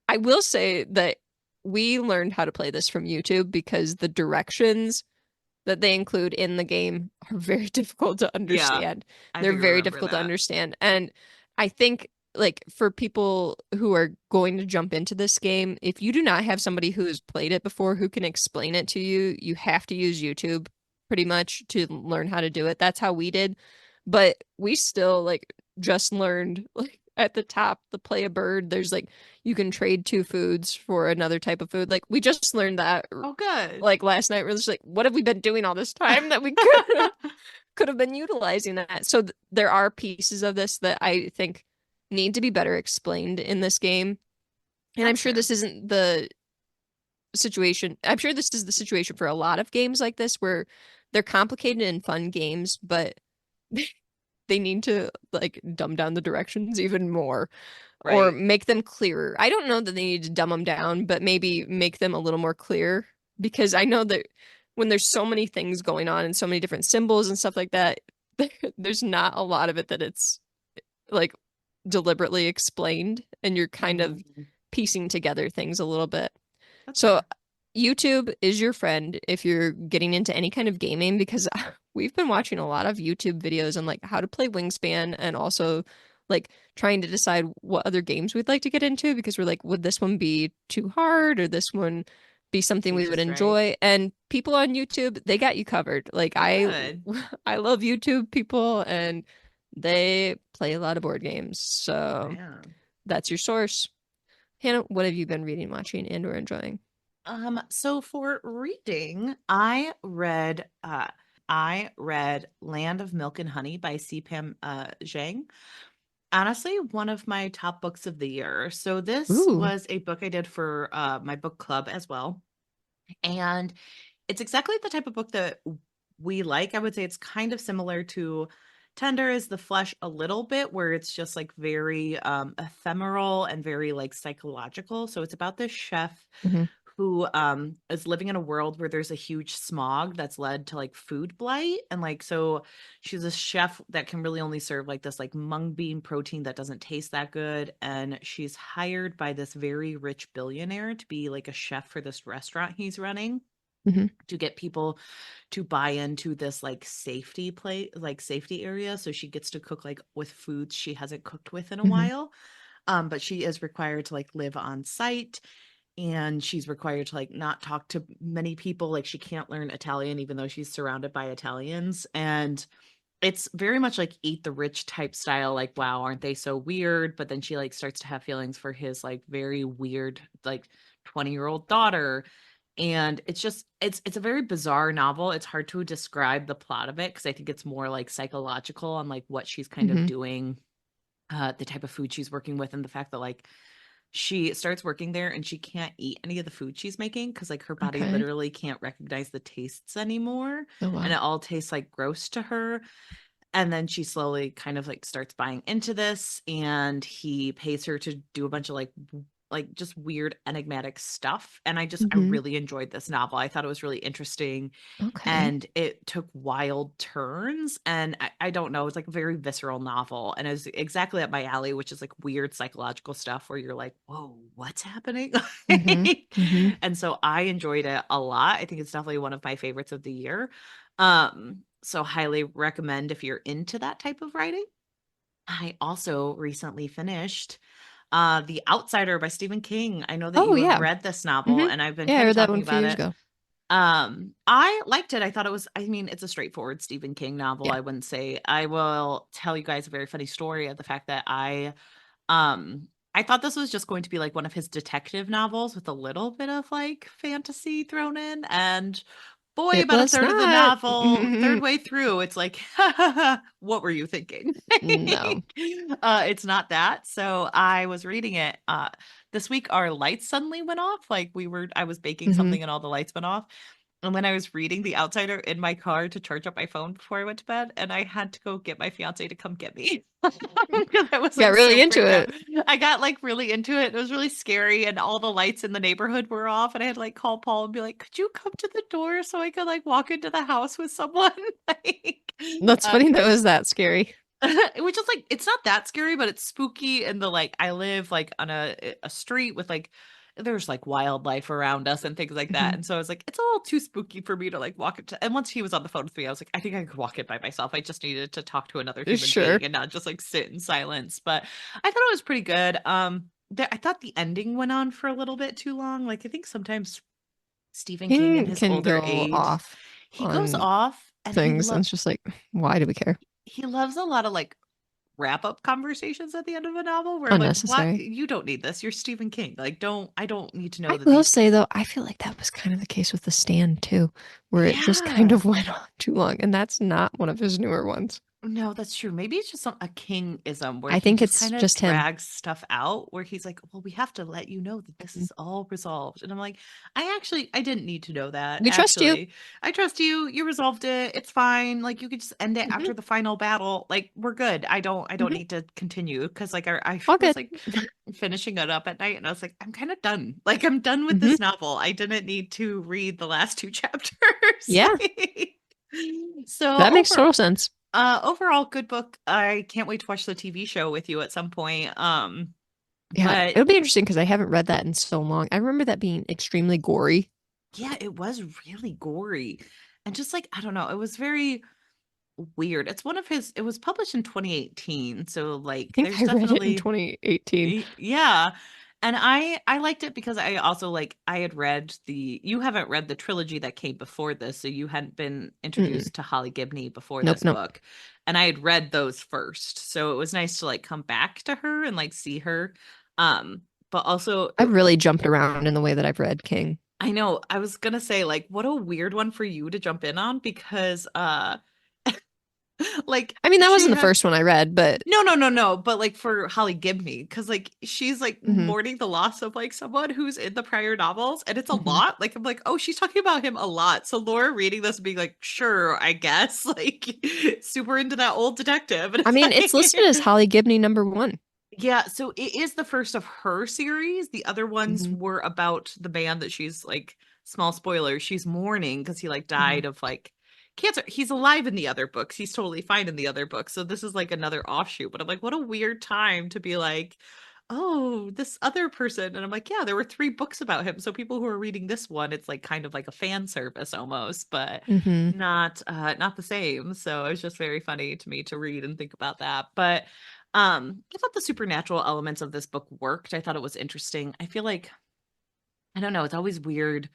I will say that we learned how to play this from YouTube because the directions that they include in the game are very difficult to Yeah, understand. I They're do very remember difficult to that. understand. And I think like for people who are going to jump into this game, if you do not have somebody who has played it before who can explain it to you, you have to use YouTube pretty much to learn how to do it. That's how we did. But we still like just learned like at the top the play a bird. There's like you can trade two foods for another type of food. Like we just learned that Oh, good. like last night. We're just like, what have we been doing all this time that we could have been utilizing that? So there are pieces of this that I think need to be better explained in this game. And I'm That's sure fair. this isn't the situation. I'm sure this is the situation for a lot of games like this where they're complicated and fun games, but they need to like dumb down the directions even more or Right. make them clearer. I don't know that they need to dumb them down, but maybe make them a little more clear because I know that when there's so many things going on and so many different symbols and stuff like that, there's not a lot of it that it's like deliberately explained and you're kind of Mhm. piecing together things a little bit. That's So fair. YouTube is your friend if you're getting into any kind of gaming because we've been watching a lot of YouTube videos on like how to play Wingspan and also like trying to decide what other games we'd like to get into because we're like, would this one be too hard or this one be something Be we would just right. enjoy? And people on YouTube, they got you covered. Like Oh, I good. I love YouTube people and they play a lot of board games. So Man. that's your source. Hannah, what have you been reading, watching, and or enjoying? So for reading, I read Land of Milk and Honey by C. Pam Zhang. Honestly, one of my top books of the year. So this Ooh. was a book I did for my book club as well. And it's exactly the type of book that we like. I would say it's kind of similar to Tender is the Flesh a little bit, where it's just like very ephemeral and very like psychological. So it's about this chef Hmm. who is living in a world where there's a huge smog that's led to like food blight. And like so she's a chef that can really only serve like this like mung bean protein that doesn't taste that good. And she's hired by this very rich billionaire to be like a chef for this restaurant he's running Hmm. to get people to buy into this like safety play like safety area so she gets to cook like with foods she hasn't cooked with in a Hmm. while. But she is required to like live on site and she's required to like not talk to many people. Like she can't learn Italian even though she's surrounded by Italians. And it's very much like eat the rich type style, like wow, aren't they so weird? But then she like starts to have feelings for his like very weird like 20-year-old daughter. And it's just it's a very bizarre novel. It's hard to describe the plot of it because I think it's more like psychological on like what she's kind of Hmm. doing, the type of food she's working with, and the fact that like she starts working there and she can't eat any of the food she's making because like her body Okay. literally can't recognize the tastes anymore, Oh and it wow. all tastes like gross to her. And then she slowly kind of like starts buying into this and he pays her to do a bunch of like just weird enigmatic stuff. And I Hmm. really enjoyed this novel. I thought it was really interesting Okay. and it took wild turns. And I don't know, it's like a very visceral novel and it's exactly up my alley, which is like weird psychological stuff where you're like, whoa, what's happening? Hmm. Hmm. And so I enjoyed it a lot. I think it's definitely one of my favorites of the year. So highly recommend if you're into that type of writing. I also recently finished The Outsider by Stephen King. I know that Oh you have yeah. read this novel Hmm. and I've been Yeah, I kind of read that talking one a few about years it. ago. I liked it. I thought it was, I mean, it's a straightforward Stephen King novel. Yeah. I wouldn't say. I will tell you guys a very funny story of the fact that I thought this was just going to be like one of his detective novels with a little bit of like fantasy thrown in. And Boy, It about a was third of the not. novel, third way through, it's like, what were you thinking? No. It's not that. So I was reading it. This week our lights suddenly went off. I was baking Hmm. something and all the lights went off. And when I was reading The Outsider in my car to charge up my phone before I went to bed, and I had to go get my fiance to come get me because I was Got like really so into freaked out. it. I got like really into it. It was really scary, and all the lights in the neighborhood were off. And I had to like call Paul and be like, "Could you come to the door so I could like walk into the house with someone?" like, That's funny that was because that scary. which is like it's not that scary, but it's spooky. And the like I live like on a street with like there's like wildlife around us and things like that. Hmm. And so I was like, it's a little too spooky for me to like walk into. And once he was on the phone with me, I was like, I think I could walk in by myself. I just needed to talk to another human Sure. being and not just like sit in silence. But I thought it was pretty good. I thought the ending went on for a little bit too long. Like I think sometimes Stephen King in King his can older go age, off he goes on off and things, and it's just like, why do we care? he loves a lot of like wrap up conversations at the end of a novel where I'm like, what? Unnecessary. You don't need this. You're Stephen King. Like, I don't need to know I that will these say people. though, I feel like that was kind of the case with The Stand too, where it just kind Yeah. of went on too long, and that's not one of his newer ones. No, that's true. Maybe it's just a Kingism where I he think just it's kind of just him. drags stuff out where he's like, well, we have to let you know that this Mhm. is all resolved. And I'm like, I didn't need to know that. We trust you. Actually, I trust you. You resolved it. It's fine. Like you could just end it Hmm. after the final battle. Like we're good. I don't Hmm. need to continue because like I All was good. like finishing it up at night and I was like, I'm kind of done. Like I'm done with Hmm. this novel. I didn't need to read the last two chapters. Yeah, Like, so that makes total sense. overall good book. I can't wait to watch the TV show with you at some point. Yeah, But it'll be interesting because I haven't read that in so long. I remember that being extremely gory. yeah, it was really gory. And just like I don't know, it was very weird. It's one of his it was published in 2018, so I like think there's I read it in definitely 2018. Yeah. And I liked it because I also like I had read the you haven't read the trilogy that came before this, so you hadn't been Mm-mm. introduced to Holly Gibney before Nope, this nope. book. And I had read those first. So it was nice to like come back to her and like see her. But also I've really jumped around in the way that I've read King. I know I was gonna say like what a weird one for you to jump in on because like I mean, that she wasn't the had first one I read, but no. But like for Holly Gibney, because like she's like hmm. mourning the loss of like someone who's in the prior novels, and it's a Hmm. lot. Like I'm like, oh, she's talking about him a lot. So Laura reading this and being like, sure, I guess, like super into that old detective, and I it's mean, it's listed as like, Holly Gibney #1. yeah. So it is the first of her series. The other ones Hmm. were about the man that she's like, small spoiler, she's mourning because he like Hmm. died of like cancer. He's alive in the other books. He's totally fine in the other books. So this is like another offshoot. But I'm like, what a weird time to be like, oh, this other person. And I'm like, yeah, there were three books about him. So people who are reading this one, it's like kind of like a fan service almost, but Hmm. not the same. So it was just very funny to me to read and think about that. But I thought the supernatural elements of this book worked. I thought it was interesting. I feel like I don't know, it's always weird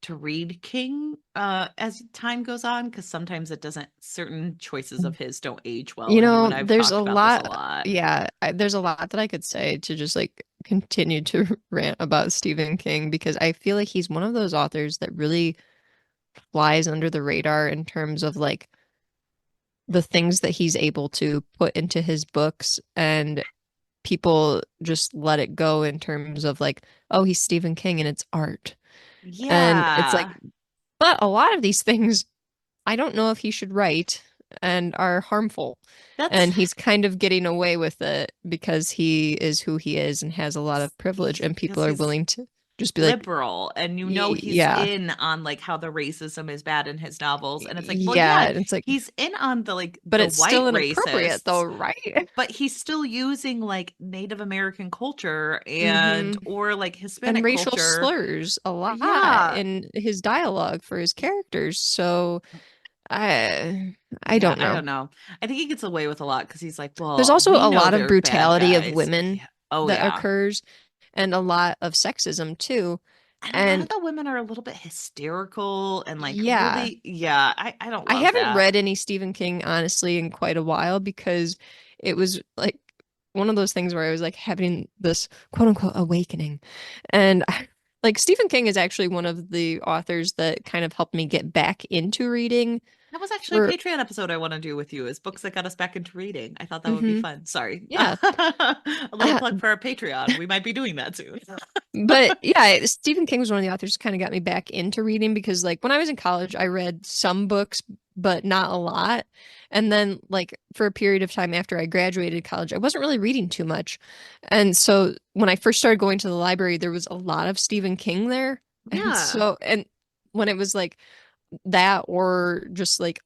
to read King as time goes on because sometimes it doesn't certain choices of his don't age well, You and you and know, I've there's talked a about this a lot. lot. Yeah, there's a lot that I could say to just like continue to rant about Stephen King because I feel like he's one of those authors that really flies under the radar in terms of like the things that he's able to put into his books, and people just let it go in terms of like, oh, he's Stephen King and it's art. And it's like, Yeah. but a lot of these things I don't know if he should write and are harmful. That's And he's kind of getting away with it because he is who he is and has a lot of privilege, he's and because people are he's willing to just be like, liberal and you know he's Yeah, in on like how the racism is bad in his novels and it's like well yeah. yeah And it's like, he's in on the like but the it's white still inappropriate though, racists right? but he's still using like Native American culture Hmm. and or like And Hispanic racial culture. slurs a lot Yeah. in his dialogue for his characters. So I Yeah, don't I know. don't know. I think he gets away with a lot because he's like, There's well, also we a know lot of they're bad brutality of guys. women Yeah. Oh, that yeah. occurs and a lot of sexism too. And a lot of And the women are a little bit hysterical and like yeah, really, yeah, I don't I love haven't that. read any Stephen King honestly in quite a while because it was like one of those things where I was like having this quote unquote awakening. And I, like Stephen King is actually one of the authors that kind of helped me get back into reading. That was actually a For Patreon episode I want to do with you, is books that got us back into reading. I thought that would be hmm fun. Sorry. yeah. A little plug for our Patreon. We might be doing that soon. But yeah, Stephen King was one of the authors who kind of got me back into reading because like when I was in college, I read some books, but not a lot. And then like for a period of time after I graduated college, I wasn't really reading too much. And so when I first started going to the library, there was a lot of Stephen King there. And Yeah. so and when it was like that or just like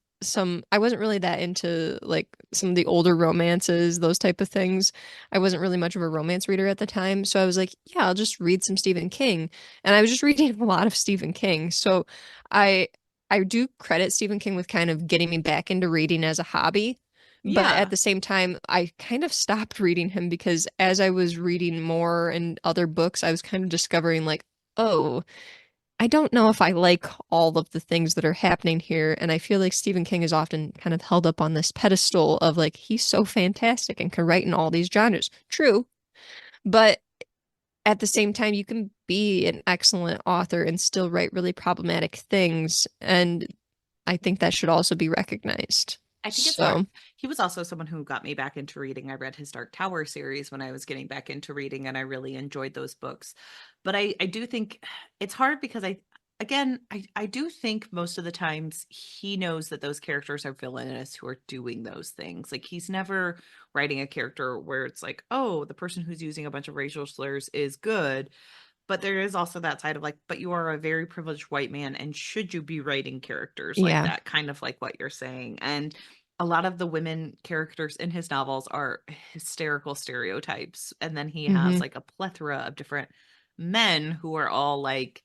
I wasn't really that into like some of the older romances, those type of things. I wasn't really much of a romance reader at the time. So I was like, yeah, I'll just read some Stephen King. And I was just reading a lot of Stephen King. So I I do credit Stephen King with kind of getting me back into reading as a hobby. But at Yeah. the same time, I kind of stopped reading him because as I was reading more and other books, I was kind of discovering like, oh, I don't know if I like all of the things that are happening here. And I feel like Stephen King is often kind of held up on this pedestal of like, he's so fantastic and can write in all these genres. True. But at the same time, you can be an excellent author and still write really problematic things. And I think that should also be recognized. I think it's hard. So, He was also someone who got me back into reading. I read his Dark Tower series when I was getting back into reading, and I really enjoyed those books. But I do think it's hard because I do think most of the times he knows that those characters are villainous who are doing those things. Like he's never writing a character where it's like, oh, the person who's using a bunch of racial slurs is good. But there is also that side of like, but you are a very privileged white man, and should you be writing characters like yeah. that? Kind of like what you're saying. And a lot of the women characters in his novels are hysterical stereotypes. And then he has Hmm. like a plethora of different men who are all like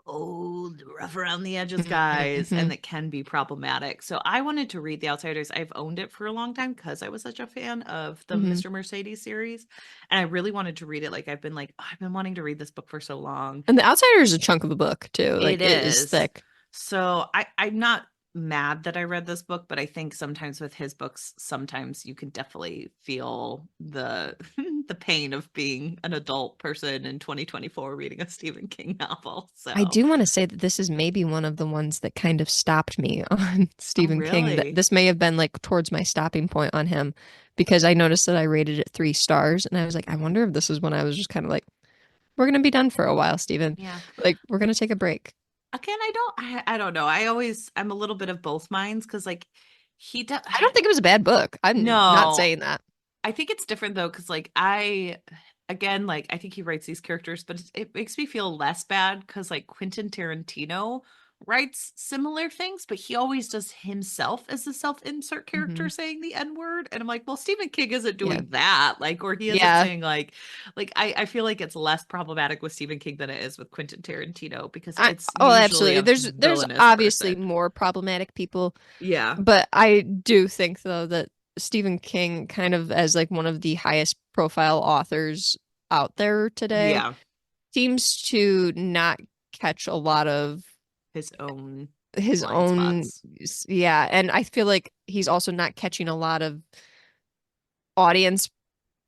old, rough around the edges guys, Hmm. and that can be problematic. So I wanted to read The Outsiders. I've owned it for a long time because I was such a fan of the Hmm. Mr. Mercedes series. And I really wanted to read it. Like, oh, I've been wanting to read this book for so long. And The Outsider is a chunk of a book too. It Like it is is. thick. So I'm not mad that I read this book, but I think sometimes with his books, sometimes you can definitely feel the the pain of being an adult person in 2024 reading a Stephen King novel. I So, do want to say that this is maybe one of the ones that kind of stopped me on oh Stephen King. That really? this may have been like towards my stopping point on him because I noticed that I rated it 3 stars and I was like, I wonder if this is when I was just kind of like, we're gonna be done for a while, Stephen. Yeah. Like we're gonna take a break. Again, I don't know. I'm a little bit of both minds because like he does I don't think it was a bad book. I'm not no. saying that. I think it's different though, because again, like I think he writes these characters, but it makes me feel less bad because like Quentin Tarantino writes similar things, but he always does himself as the self-insert Hmm. character saying the N-word. And I'm like, well, Stephen King isn't Yeah. doing that, like, or he isn't Yeah. saying like I feel like it's less problematic with Stephen King than it is with Quentin Tarantino because I it's oh, usually absolutely. a There's villainous obviously person. more problematic people. Yeah. But I do think, though, that Stephen King, kind of as like one of the highest profile authors out there today, Yeah. seems to not catch a lot of His own his blind own, spots. yeah. And I feel like he's also not catching a lot of audience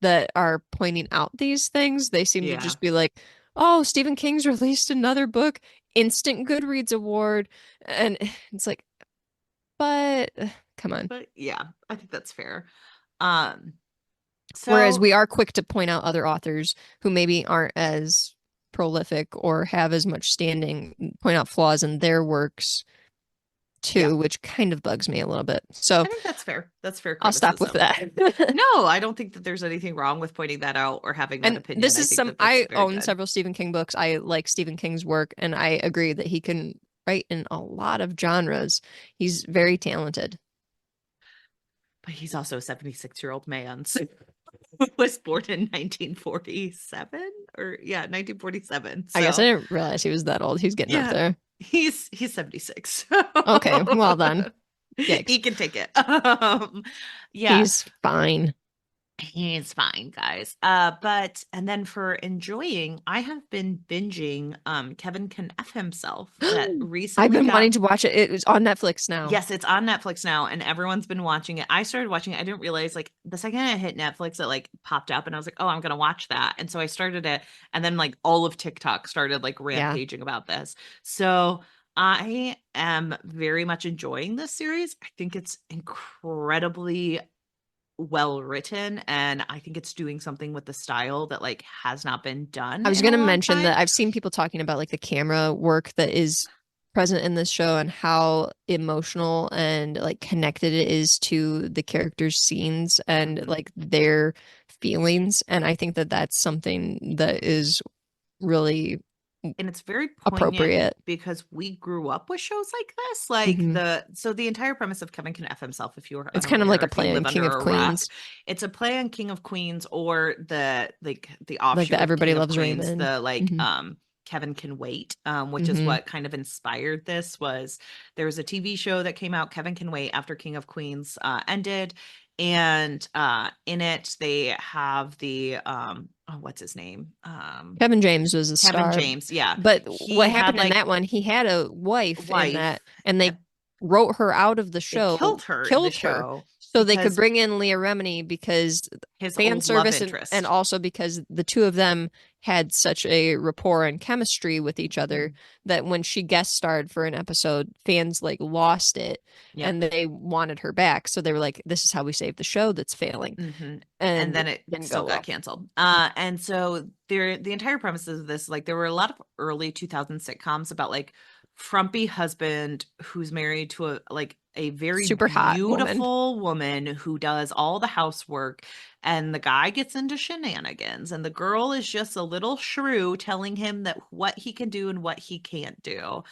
that are pointing out these things. They seem to Yeah. just be like, oh, Stephen King's released another book, instant Goodreads award. And it's like, but come on. But yeah, I think that's fair. Um, Whereas so we are quick to point out other authors who maybe aren't as prolific or have as much standing, point out flaws in their works yeah, too, which kind of bugs me a little bit. So I think that's fair. That's fair I'll stop with criticism. that. No, I don't think that there's anything wrong with pointing that out or having that And opinion. this I is think some, that that's I very own good. several Stephen King books. I like Stephen King's work, and I agree that he can write in a lot of genres. He's very talented. But he's also a 76-year-old man. So who was born in 1947 or yeah, 1947. I guess I So didn't realize he was that old. He's getting up yeah, there. he's 76. Okay, well then. He Yikes. can take it. Yeah. He's fine. He's fine, guys. But and then for enjoying, I have been binging Kevin Can F Himself that I've recently been got. wanting to watch it. It was on Netflix now. Yes, it's on Netflix now, and everyone's been watching it. I started watching it. I didn't realize, like, the second I hit Netflix, it like popped up, and I was like, "Oh, I'm gonna watch that." And so I started it, and then like all of TikTok started like Yeah. rampaging about this. So I am very much enjoying this series. I think it's incredibly well written, and I think it's doing something with the style that like has not been I done was in a going to long mention time. that I've seen people talking about like the camera work that is present in this show and how emotional and like connected it is to the characters' scenes and Mhm. like their feelings. And I think that that's something that is really And it's very poignant appropriate. because we grew up with shows like this. Like Hmm. the entire premise of Kevin Can F Himself, if you are It's kind of like unaware, a if you play on live King under of a rock, Queens, it's a play on King of Queens, or the like the offshoot of Everybody King of Loves Queens, Raymond. the like Hmm. Kevin Can Wait, which is Hmm. what kind of inspired this. Was there was a TV show that came out, Kevin Can Wait, after King of Queens ended, and in it they have the oh, what's his name, Kevin James was a Kevin star, James, yeah. but what He had happened in like that one, he had a wife in that, wife. and uh, they wrote her out of the They killed show, her in the killed her, show so they could because bring in Leah Remini because his fan old love service and interest. also because the two of them had such a rapport and chemistry with each other Mhm. that when she guest starred for an episode, fans like lost it Yep. and they wanted her back. So they were like, "This is how we save the show that's failing," Hmm. And and then it didn't still go got well. canceled. And so the entire premise of this, like, there were a lot of early 2000 sitcoms about like frumpy husband who's married to a very Super hot woman. beautiful woman who does all the housework, and the guy gets into shenanigans, and the girl is just a little shrew telling him that what he can do and what he can't do.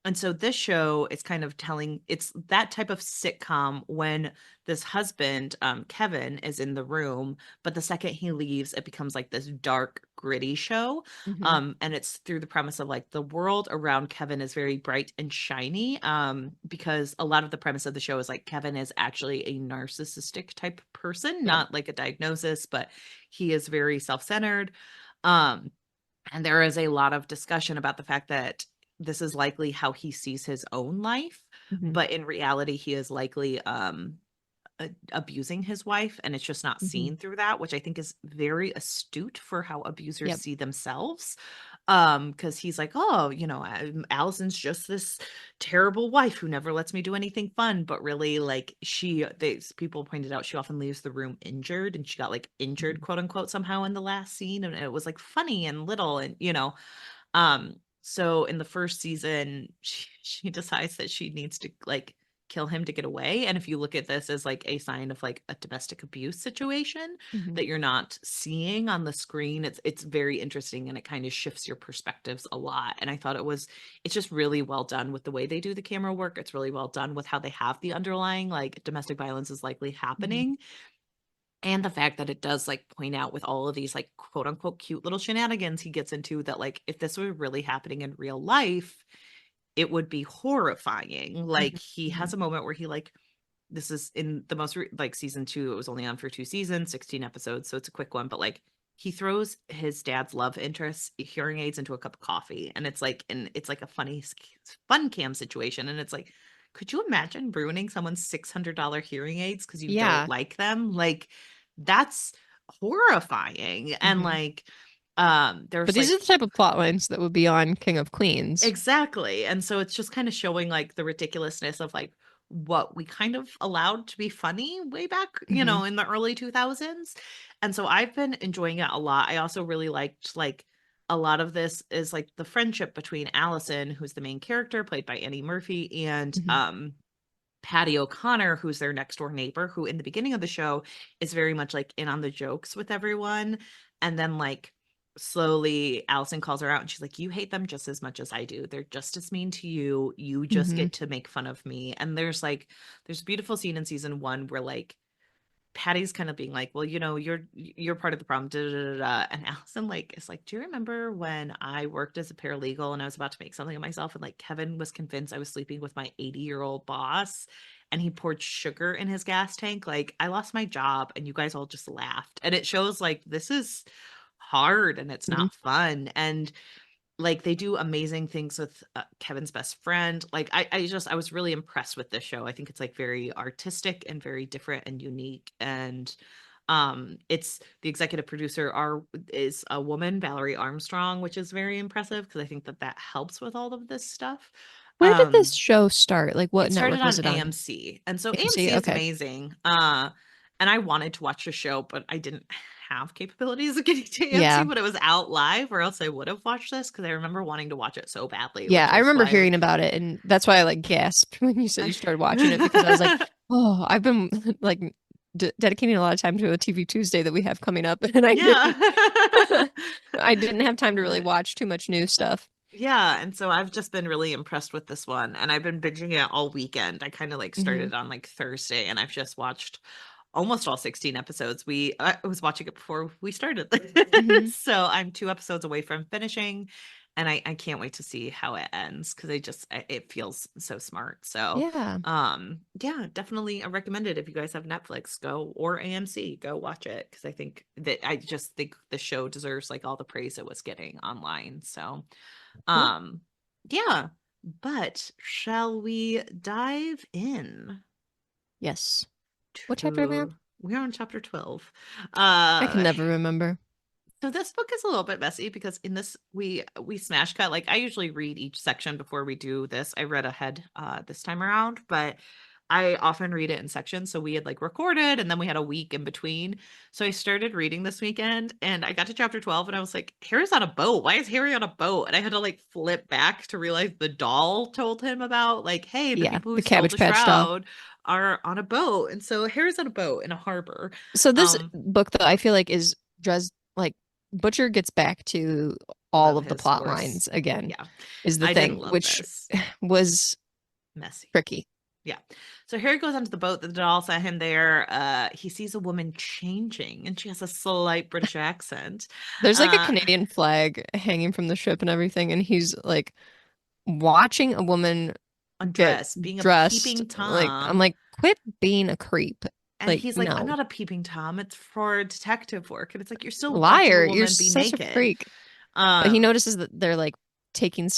And so this show is kind of telling, it's that type of sitcom when this husband, Kevin, is in the room, but the second he leaves, it becomes like this dark, gritty show. Hmm. And it's through the premise of like the world around Kevin is very bright and shiny. Because a lot of the premise of the show is like Kevin is actually a narcissistic type person, Yep. not like a diagnosis, but he is very self-centered. Um, and there is a lot of discussion about the fact that this is likely how he sees his own life, Hmm. but in reality, he is likely abusing his wife, and it's just not Hmm. seen through that, which I think is very astute for how abusers Yep. see themselves. Because he's like, oh, Allison's just this terrible wife who never lets me do anything fun, but really, like, people pointed out she often leaves the room injured, and she got like injured, Mhm. quote unquote, somehow in the last scene, and it was like funny and little, and so in the first season, she decides that she needs to like kill him to get away. And if you look at this as like a sign of like a domestic abuse situation Mhm. that you're not seeing on the screen, it's very interesting, and it kind of shifts your perspectives a lot. And I thought it's just really well done with the way they do the camera work. It's really well done with how they have the underlying like domestic violence is likely Mhm. happening, and the fact that it does like point out with all of these like quote unquote cute little shenanigans he gets into, that like if this were really happening in real life, it would be horrifying. Like, Mhm. he has Mhm. a moment where he like, this is in the like season 2, it was only on for 2 seasons, 16 episodes, so it's a quick one, but like he throws his dad's love interest hearing aids into a cup of coffee, and it's like a funny fun cam situation, and it's like, could you imagine ruining someone's $600 hearing aids because you don't Yeah. like them? Like, that's horrifying. And Mhm. like But there's these like, are the type of plot lines that would be on King of Queens. exactly. And so it's just kind of showing like the ridiculousness of like what we kind of allowed to be funny way back, Hmm. in the early 2000s. And so I've been enjoying it a lot. I also really liked like a lot of this is like the friendship between Allison, who's the main character played by Annie Murphy, and Hmm. Patty O'Connor, who's their next door neighbor, who in the beginning of the show is very much like in on the jokes with everyone. And then, like, slowly Allison calls her out, and she's like, you hate them just as much as I do. They're just as mean to you. You just Hmm. get to make fun of me. And there's a beautiful scene in season 1 where like Patty's kind of being like, well, you're part of the problem. Da, da, da, da. Da. And Allison like is like, do you remember when I worked as a paralegal and I was about to make something of myself, and like Kevin was convinced I was sleeping with my 80-year-old boss, and he poured sugar in his gas tank. Like, I lost my job and you guys all just laughed. And it shows like this is hard and it's Mhm. not fun. And like they do amazing things with Kevin's best friend. Like I was really impressed with this show. I think it's like very artistic and very different and unique. And it's the executive producer is a woman, Valerie Armstrong, which is very impressive because I think that that helps with all of this stuff. Where did this show start? Like, what It started network was on it on? AMC. And so AMC? AMC is Okay. amazing. And I wanted to watch the show, but I didn't have capabilities of getting to AMC Yeah. when it was out live, or else I would have watched this because I remember wanting to watch it so badly, Yeah, which I is remember why hearing about it, and that's why I like gasped when you said you started watching it because I was like, I oh, I've been like dedicating a lot of time to a TV Tuesday that we have coming up, and I yeah. didn't I didn't have time to really But watch too much new stuff. yeah, and so I've just been really impressed with this one, and I've been binging it all weekend. I kind of like Hmm. started on like Thursday, and I've just watched almost all 16 episodes. I was watching it before we started. Hmm. So I'm 2 episodes away from finishing, and I can't wait to see how it ends because it feels so smart. So Yeah. yeah, definitely I recommend it if you guys have Netflix, go, or AMC, go watch it because I just think the show deserves like all the praise it was getting online. So Cool. um, yeah, but shall we dive in Yes. What chapter are we on? to we're on chapter 12. I can Uh never remember. so this book is a little bit messy because in this we smash cut. Like I usually read each section before we do this. I read ahead this time around, but I often read it in sections. So we had like recorded and then we had a week in between. So I started reading this weekend and I got to chapter 12 and I was like, Harry's on a boat. Why is Harry on a boat? And I had to like flip back to realize the doll told him about like, hey, the Yeah, people who the stole Cabbage the Patch doll. shroud are on a boat. And so Harry's on a boat in a harbor. So this Um, book, though, I feel like is Dres like Butcher gets back to all love of the his plot horse. lines again, Yeah. is the I didn't thing, love which this. was Messy. tricky. Yeah. So Harry goes onto the boat that the doll sent him there. He sees a woman changing and she has a slight British accent. There's like a Uh, Canadian flag hanging from the ship and everything, and he's like watching a woman get undressed, being a dressed. peeping Like, I'm Tom. like, quit being a creep. And Like, he's like, I'm no. not a peeping Tom. It's for detective work. And it's like, you're still watching a Liar, you're woman be such a naked. freak. But he Um, notices that they're like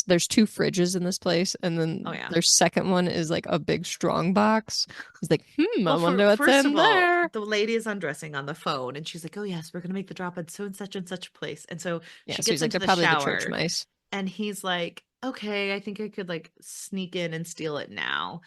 there's two fridges in this place, and oh then yeah. their second one is like a big strong box. He's like, I Well, wonder what's first in of all, there. the lady is undressing on the phone and she's like, oh yes, we're gonna make the drop at so and such a place. And so Yeah, she so gets he's like, into they're the probably the church shower mice. and he's like, okay, I think I could like sneak in and steal it now.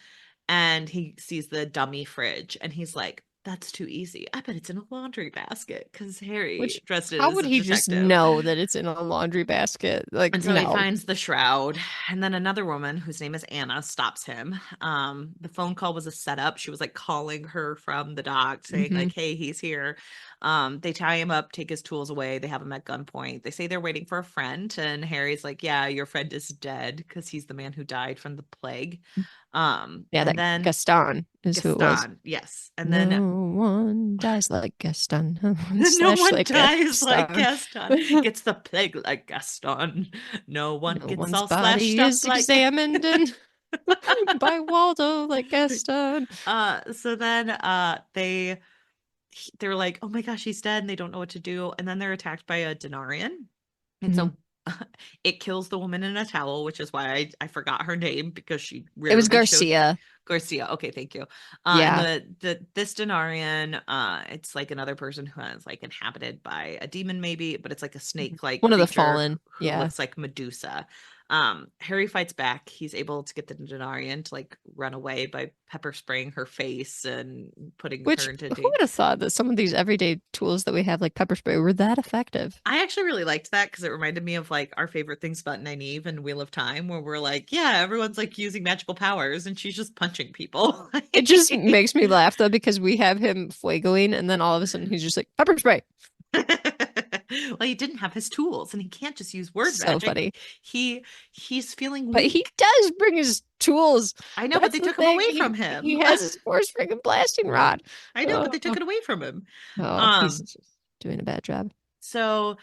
And he sees the dummy fridge and he's like, that's too easy. I bet it's in a laundry basket because Harry Which, Dresden how is would a he just detective. know that it's in a laundry basket? Like, And so he no. finds the shroud, and then another woman whose name is Anna stops him. The phone call was a setup. She was like calling her from the dock, saying Hmm. like, "Hey, he's here." They tie him up, take his tools away. They have him at gunpoint. They say they're waiting for a friend, and Harry's like, "Yeah, your friend is dead because he's the man who died from the plague." Yeah, And that then Gaston is who it was. Gaston, yes, and then No one dies like Gaston. No one no slash one like dies like Gaston. Gaston, gets the plague like Gaston. No one No gets one's all slashed body up is like examined and by Waldo like Gaston. so then they're like, oh my gosh, he's dead, and they don't know what to do. And then they're attacked by a Denarian. And Mhm. so it kills the woman in a towel, which is why I forgot her name because she It was rarely showed. Garcia. Garcia. Okay, thank you. And Yeah. the this Denarian, it's like another person who is like inhabited by a demon, maybe, but it's like a Mhm. snake-like One of the creature fallen. who Yeah. looks like Medusa. Harry fights back. He's able to get the Denarian to like run away by pepper spraying her face and putting her Which, into who would have thought that some of these everyday tools that we have, like pepper spray, were that effective? I actually really liked that because it reminded me of like our favorite things about Nynaeve and Wheel of Time, where we're like, yeah, everyone's like using magical powers and she's just punching people. It just makes me laugh though because we have him fuegoing and then all of a sudden he's just like pepper spray. Well, he didn't have his tools and he can't just use word So magic. funny. He's feeling But he weak. does bring his tools. I know, but That's they the took him thing. away from He him. has his force freaking blasting rod. I know, but Oh, they took it away from him. oh, he's Um, just doing a bad job. so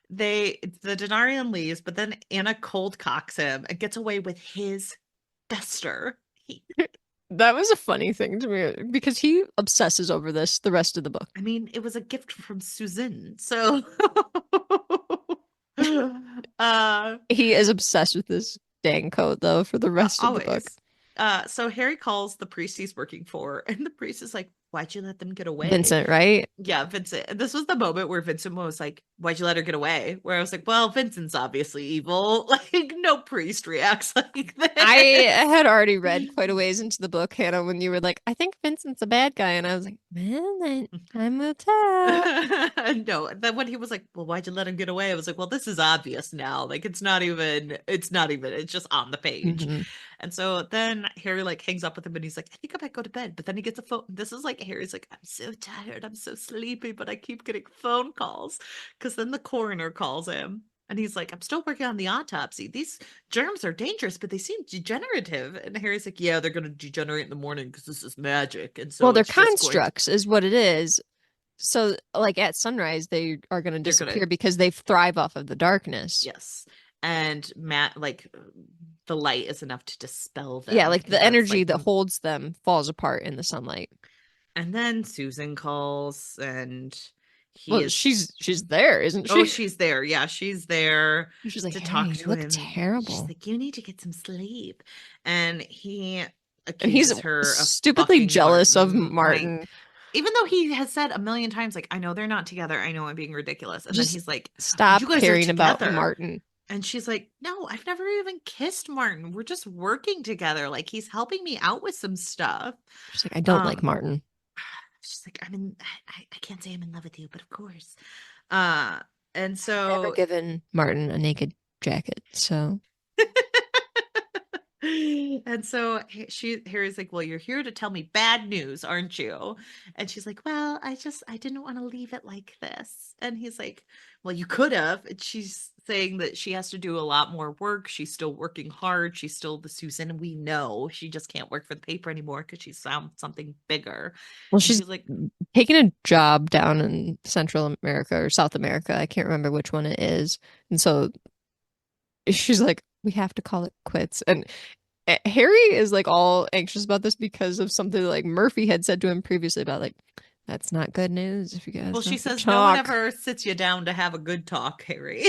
the Denarian leaves, but then Anna cold cocks him and gets away with his duster. That was a funny thing to me because he obsesses over this the rest of the book. I mean, it was a gift from Susan. So uh He is obsessed with this dang coat though for the rest of the book. always. So Harry calls the priest he's working for, and the priest is like, "Why'd you let them get away?" Vincent, right? Yeah, Vincent. And this was the moment where Vincent was like, "Why'd you let her get away?" Where I was like, "Well, Vincent's obviously evil." Like, no priest reacts like I this. had already read quite a ways into the book, Hannah, when you were like, I think Vincent's a bad guy. And I was like, man, time will tell. No, then when he was like, "Well, why'd you let him get away?" I was like, "Well, this is obvious now. Like, it's not even, it's just on the page." Hmm. And so then Harry like hangs up with him and he's like, "I think I might go to bed." But then he gets a phone. This is like Harry's like, "I'm so tired, I'm so sleepy, but I keep getting phone calls." Because then the coroner calls him. And he's like, "I'm still working on the autopsy. These germs are dangerous, but they seem degenerative." And Harry's like, "Yeah, they're going to degenerate in the morning because this is magic. And Well, so they're it's just going to, constructs, is what it is. So, like at sunrise, they are going to they're going to disappear because they thrive off of the darkness. Yes. And Matt, like, the light is enough to dispel Yeah, them. like And the that's energy like, that holds them falls apart in the sunlight. and then Susan calls and he Well, is, she's there, isn't oh, she? she's there. Yeah, she's there She's like, to Harry, talk you to look him. She's terrible. like, "You need to get some sleep." And he And he's accuses her of stupidly fucking jealous of Martin. Like, Martin. even though he has said a million times, like, "I know they're not together. I know I'm being ridiculous." And then Just he's like, "You stop guys are caring about together." Martin. And she's like, "No, I've never even kissed Martin. We're just working together. Like, he's helping me out with some stuff." She's like, I don't like Um, Martin. she's like, I can't say I'm in love with you, but of course. Uh, and Never so given Martin a naked jacket, so and so Harry's like, "Well, you're here to tell me bad news, aren't you?" And she's like, "Well, I didn't want to leave it like this." And he's like, "Well, you could have." And she's saying that she has to do a lot more work. She's still working hard. She's still the Susan we know. She just can't work for the paper anymore because she's found something bigger. well, And she's he's like, taking a job down in Central America or South America. I can't remember which one it is. And so she's like, we have to call it quits. And Harry is like all anxious about this because of something like Murphy had said to him previously about like, that's not good news if you "Well," guys she have to says, "no one talk. ever sits you down to have a good talk, Harry."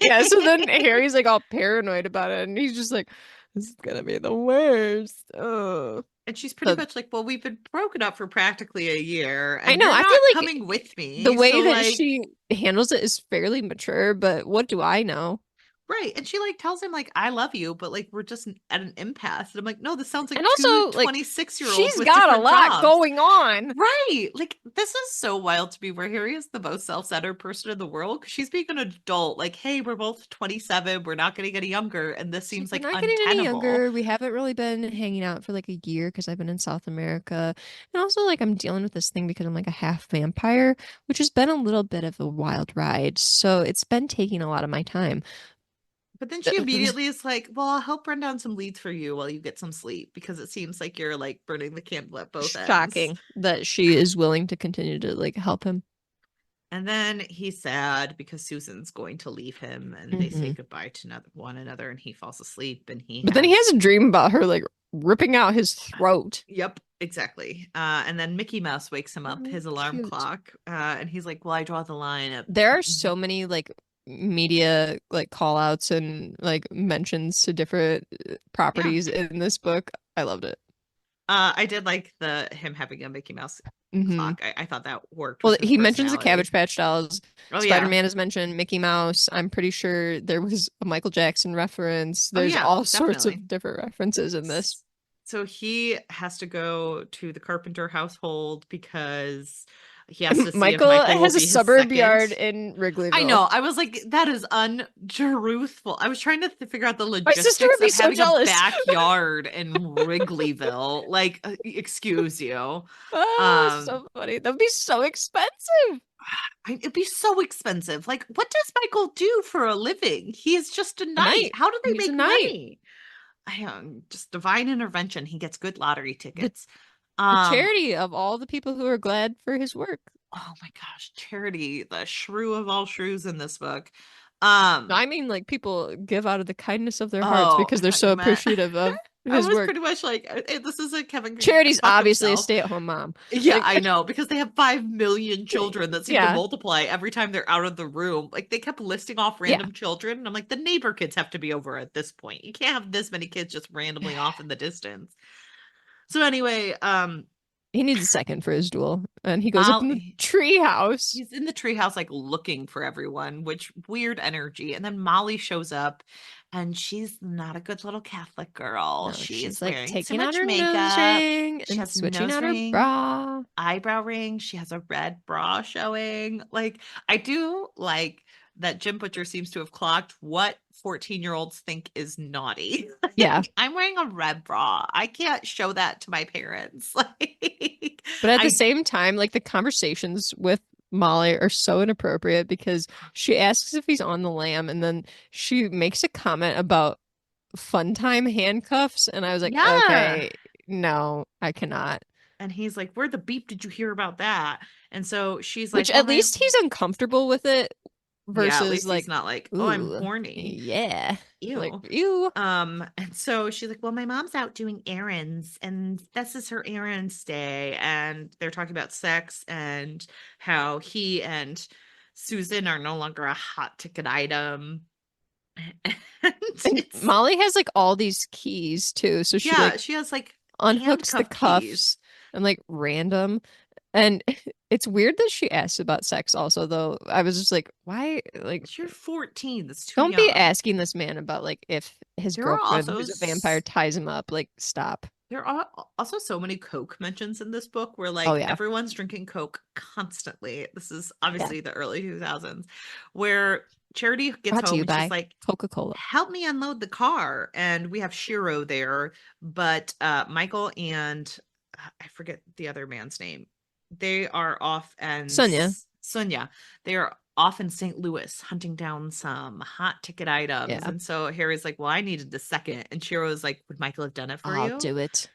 Yeah, so then Harry's like all paranoid about it, and he's just like, this is gonna be the worst. Oh. And she's pretty So much like, "Well, we've been broken up for practically a year, I and know, you're I feel not like coming with the me. way So, that like," she handles it is fairly mature, but what do I know? right. And she like tells him, like, "I love you, but like we're just at an impasse." And I'm like, "No, this sounds And like two also, like, 26-year-olds she's with got a different lot jobs." going on. Right. Like, this is so wild to me where Harry is the most self-centered person in the world because she's being an adult. Like, "Hey, we're both 27. We're not getting any younger. And this She's like, seems we're like not getting any untenable." younger. We haven't really been hanging out for like a year because I've been in South America. And also, like, I'm dealing with this thing because I'm like a half vampire, which has been a little bit of a wild ride. So it's been taking a lot of my time. But then she immediately is like, "Well, I'll help run down some leads for you while you get some sleep because it seems like you're like burning the candle at both ends." Shocking that she is willing to continue to like help him. And then he's sad because Susan's going to leave him and they say Hmm. goodbye to one another and he falls asleep and he But then he has, has a dream about her like ripping out his throat. yep, exactly. And then Mickey Mouse wakes him up, Oh, his alarm cute. clock, and he's like, "Well, I draw the line at." There are so many like media like call outs and like mentions to different Yeah. properties in this book. I loved it. I did like the him having a Mickey Mouse Hmm. clock. I thought that worked with Well, his he mentions the personality. Cabbage Patch Dolls. Oh yeah. Spider-Man is mentioned, Mickey Mouse. I'm pretty sure there was a Michael Jackson reference. Oh There's yeah, all sorts definitely. of different references in this. So he has to go to the Carpenter household because he has to see if Michael Michael will has a be his suburb second. yard in I Wrigleyville. know. I was like, that is untruthful. I was trying to figure out the My sister logistics would be of so having a jealous. backyard in Wrigleyville. Like, excuse you. Oh, Um, so funny. That'd be so expensive. it'd be so expensive. Like, what does Michael do for a living? He is just a A knight. night. How do they He's a make knight. money? Just divine intervention. He gets good lottery The tickets. the Um, charity of all the people who are glad for his work. oh my gosh, Charity, the shrew of all shrews in this book. I mean, like people give out of the kindness of their hearts Oh, because I they're thought so you meant appreciative of. I his was work. pretty much like, this is a Kevin can Charity's fuck obviously a himself. stay-at-home mom. Yeah, Like, I know, because they have 5 million children that seem to yeah, multiply every time they're out of the room. Like they kept listing off yeah. random children, and I'm like, the neighbor kids have to be over at this point. You can't have this many kids just randomly off in the distance. So anyway, He needs a second for his duel, and he goes up in the Molly, tree house. he's in the treehouse like looking for everyone, which weird energy. And then Molly shows up and she's not a good little Catholic girl. No, she's She's like wearing too taking out much her nose makeup. ring She and has switching nose out her ring, bra. eyebrow ring. She has a red bra showing. Like, I do like that Jim Butcher seems to have clocked what 14-year-olds think is naughty. Yeah, Like, I'm wearing a red bra. I can't show that to my parents. Like, but at the I same time, like the conversations with Molly are so inappropriate because she asks if he's on the lam, and then she makes a comment about fun time handcuffs, and I was like, yeah. okay, no, I cannot. And he's like, "Where the beep did you hear about that?" And so she's Which like, "Well, at my least he's uncomfortable with it yeah, at versus least he's like, not like, oh, I'm ooh, horny. yeah. Like, Ew." ew. And so she's like, "Well, my mom's out doing errands, and this is her errands day." And they're talking about sex and how he and Susan are no longer a hot ticket item. And And it's Molly has like all these keys too. So she yeah, like she has like unhooks the handcuff keys. cuffs and like random. And it's weird that she asks about sex also, though. I was just like, why? Like, You're 14. That's too don't be young. asking this man about like if his There are girlfriend, also who's a vampire, ties him up. Like, stop. There are also so many Coke mentions in this book where Oh, like yeah. everyone's drinking Coke constantly. This is Yeah. obviously the early 2000s where Charity gets Brought to home you and she's by like, Coca-Cola. "Help me unload the car." And we have Shiro there, but Michael and I forget the other man's name. They are off and Sonia. Sonia. They are off in St. Louis hunting down some hot ticket items. Yeah. And so Harry's like, "Well, I needed the second." And Shiro's like, "Would Michael have done it for I'll you?" do it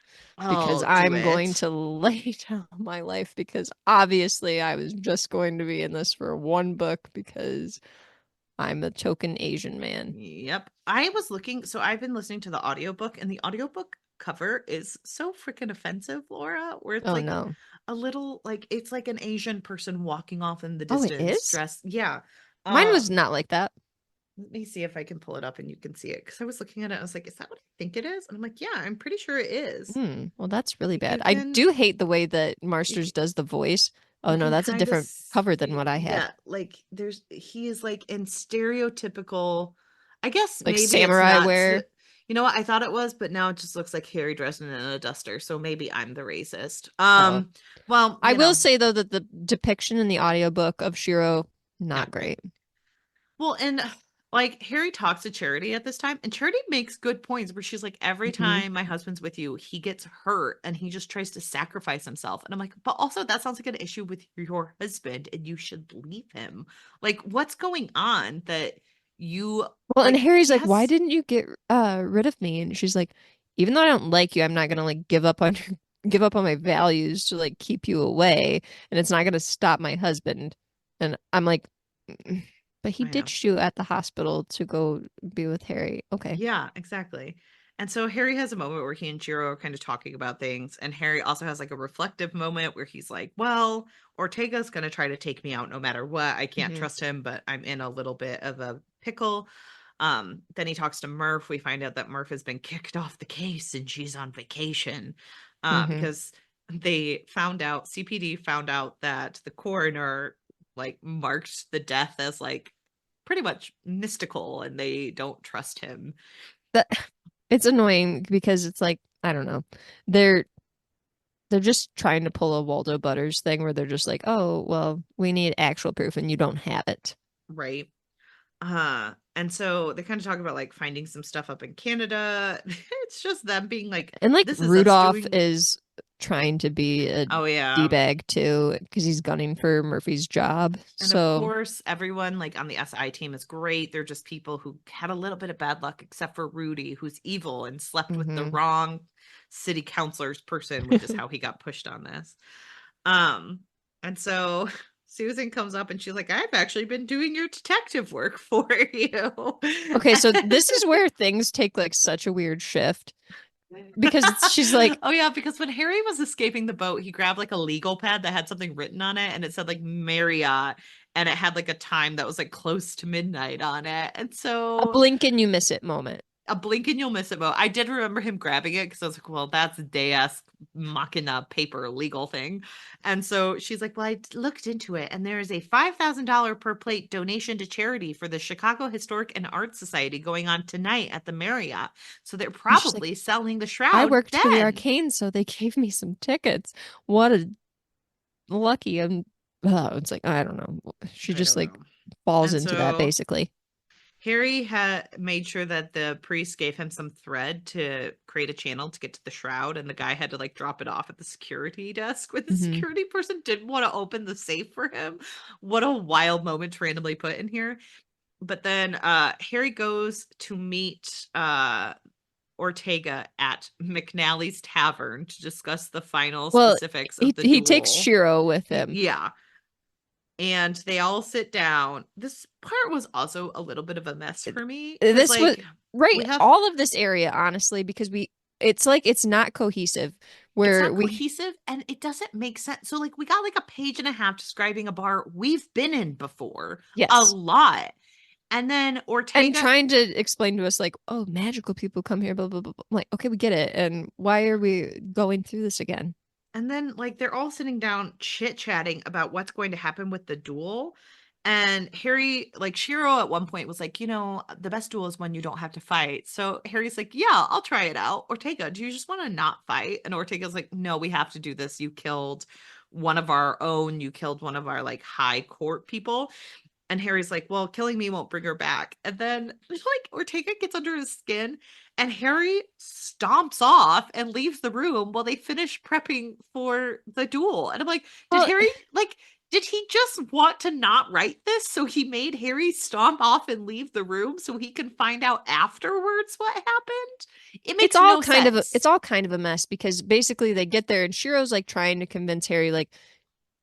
because I'll do I'm going it. to lay down my life because obviously I was just going to be in this for one book because I'm a token Asian man. Yep. I was looking, so I've been listening to the audiobook, and the audiobook cover is so freaking offensive, Laura, where it's Oh like no. a little like it's like an Asian person walking off in the Oh, it distance is? dressed. Yeah. Mine was Um, not like that. Let me see if I can pull it up and you can see it. Because I was looking at it, I was like, is that what I think it is? And I'm like, yeah, I'm pretty sure it is. Well, that's really bad. You I can do hate the way that you Marsters can does the voice. Oh you no, can that's a kind of different cover than what I had. yeah, like he is like in stereotypical, I guess Like maybe it's samurai not wear. you know what I thought it was, but now it just looks like Harry Dresden in a duster, so maybe I'm the racist. Oh. Well, I will say though that the depiction in the audiobook of Shiro, not not great. great. Well, and like Harry talks to Charity at this time, and Charity makes good points where she's like, every Hmm. time my husband's with you, he gets hurt and he just tries to sacrifice himself. And I'm like, but also that sounds like an issue with your husband and you should leave him. Like, what's going on that you Well, and like? Harry's like, "Why Yes, didn't you get rid of me?" And she's like, "Even though I don't like you, I'm not gonna like give up on give up on my values to like keep you away, and it's not gonna stop my husband." And I'm like, "Mm, but he I know. ditched you at the hospital to go be with Harry." Okay. Yeah, exactly. And so Harry has a moment where he and Jiro are kind of talking about things. And Harry also has like a reflective moment where he's like, well, Ortega's going to try to take me out no matter what. I can't Hmm. trust him, but I'm in a little bit of a pickle. Then he talks to Murph. We find out that Murph has been kicked off the case and she's on vacation Hmm. because they found out, CPD found out that the coroner like marked the death as like pretty much mystical and they don't trust him. That it's annoying because it's like, I don't know. They're they're just trying to pull a Waldo Butters thing where they're just like, "Oh, well, we need actual proof and you don't have it." Right. And so they kind of talk about like finding some stuff up in Canada. It's just them being like, And like this is us Rudolph doing. is trying to be a Oh yeah. D-bag too because he's gunning for Murphy's job. And of So, course, everyone like on the SI team is great. They're just people who had a little bit of bad luck, except for Rudy, who's evil and slept with the hmm. wrong city councilor's person, which is how he got pushed on this. Um, and so Susan comes up and she's like, I've actually been doing your detective work for you. Okay, so this is where things take like such a weird shift because she's like, Oh yeah, because when Harry was escaping the boat, he grabbed like a legal pad that had something written on it and it said like Marriott and it had like a time that was like close to midnight on it. And a so blink and you miss it moment. a blink and you'll miss it boat. I did remember him grabbing it because I was like, well, that's Deus machina paper legal thing. And so she's like, well, I looked into it and there is a $5,000 per plate donation to charity for the Chicago Historic and Art Society going on tonight at the Marriott. So they're And she's like, probably selling the I shroud worked for the then. arcane, so they gave me some tickets. What a lucky. It's like, I don't know. She I just don't like know. falls And into that so basically. Harry had made sure that the priest gave him some thread to create a channel to get to the shroud, and the guy had to like drop it off at the security desk when the Hmm. security person didn't want to open the safe for him. What a wild moment to randomly put in here. But then Harry goes to meet Ortega at McNally's Tavern to discuss the final Well, specifics of the he takes duel. Shiro with him. Yeah, and they all sit down. This part was also a little bit of a mess for me because, This was like, right, we have all of this area, honestly, because it's like it's not cohesive. it's Where not we cohesive and it doesn't make sense. So, like, we got like a page and a half describing a bar we've been in before a yes, lot. And then and Ortega, trying to explain to us like, oh, magical people come here, blah blah blah. I'm like, okay, we get it, and why are we going through this again? and then like they're all sitting down chit chatting about what's going to happen with the duel. And Harry, like Shiro at one point was like, the best duel is when you don't have to fight. So Harry's like, yeah, I'll try it out. Ortega, do you just want to not fight? And Ortega's like, no, we have to do this. You killed one of our own. You killed one of our like high court people. And Harry's like, well, killing me won't bring her back. And then like Ortega gets under his skin and Harry stomps off and leaves the room while they finish prepping for the duel. And I'm like, did Well, Harry like did he just want to not write this so he made Harry stomp off and leave the room so he can find out afterwards what happened? It makes no it's sense. all kind of a mess because basically they get there and Shiro's like trying to convince Harry like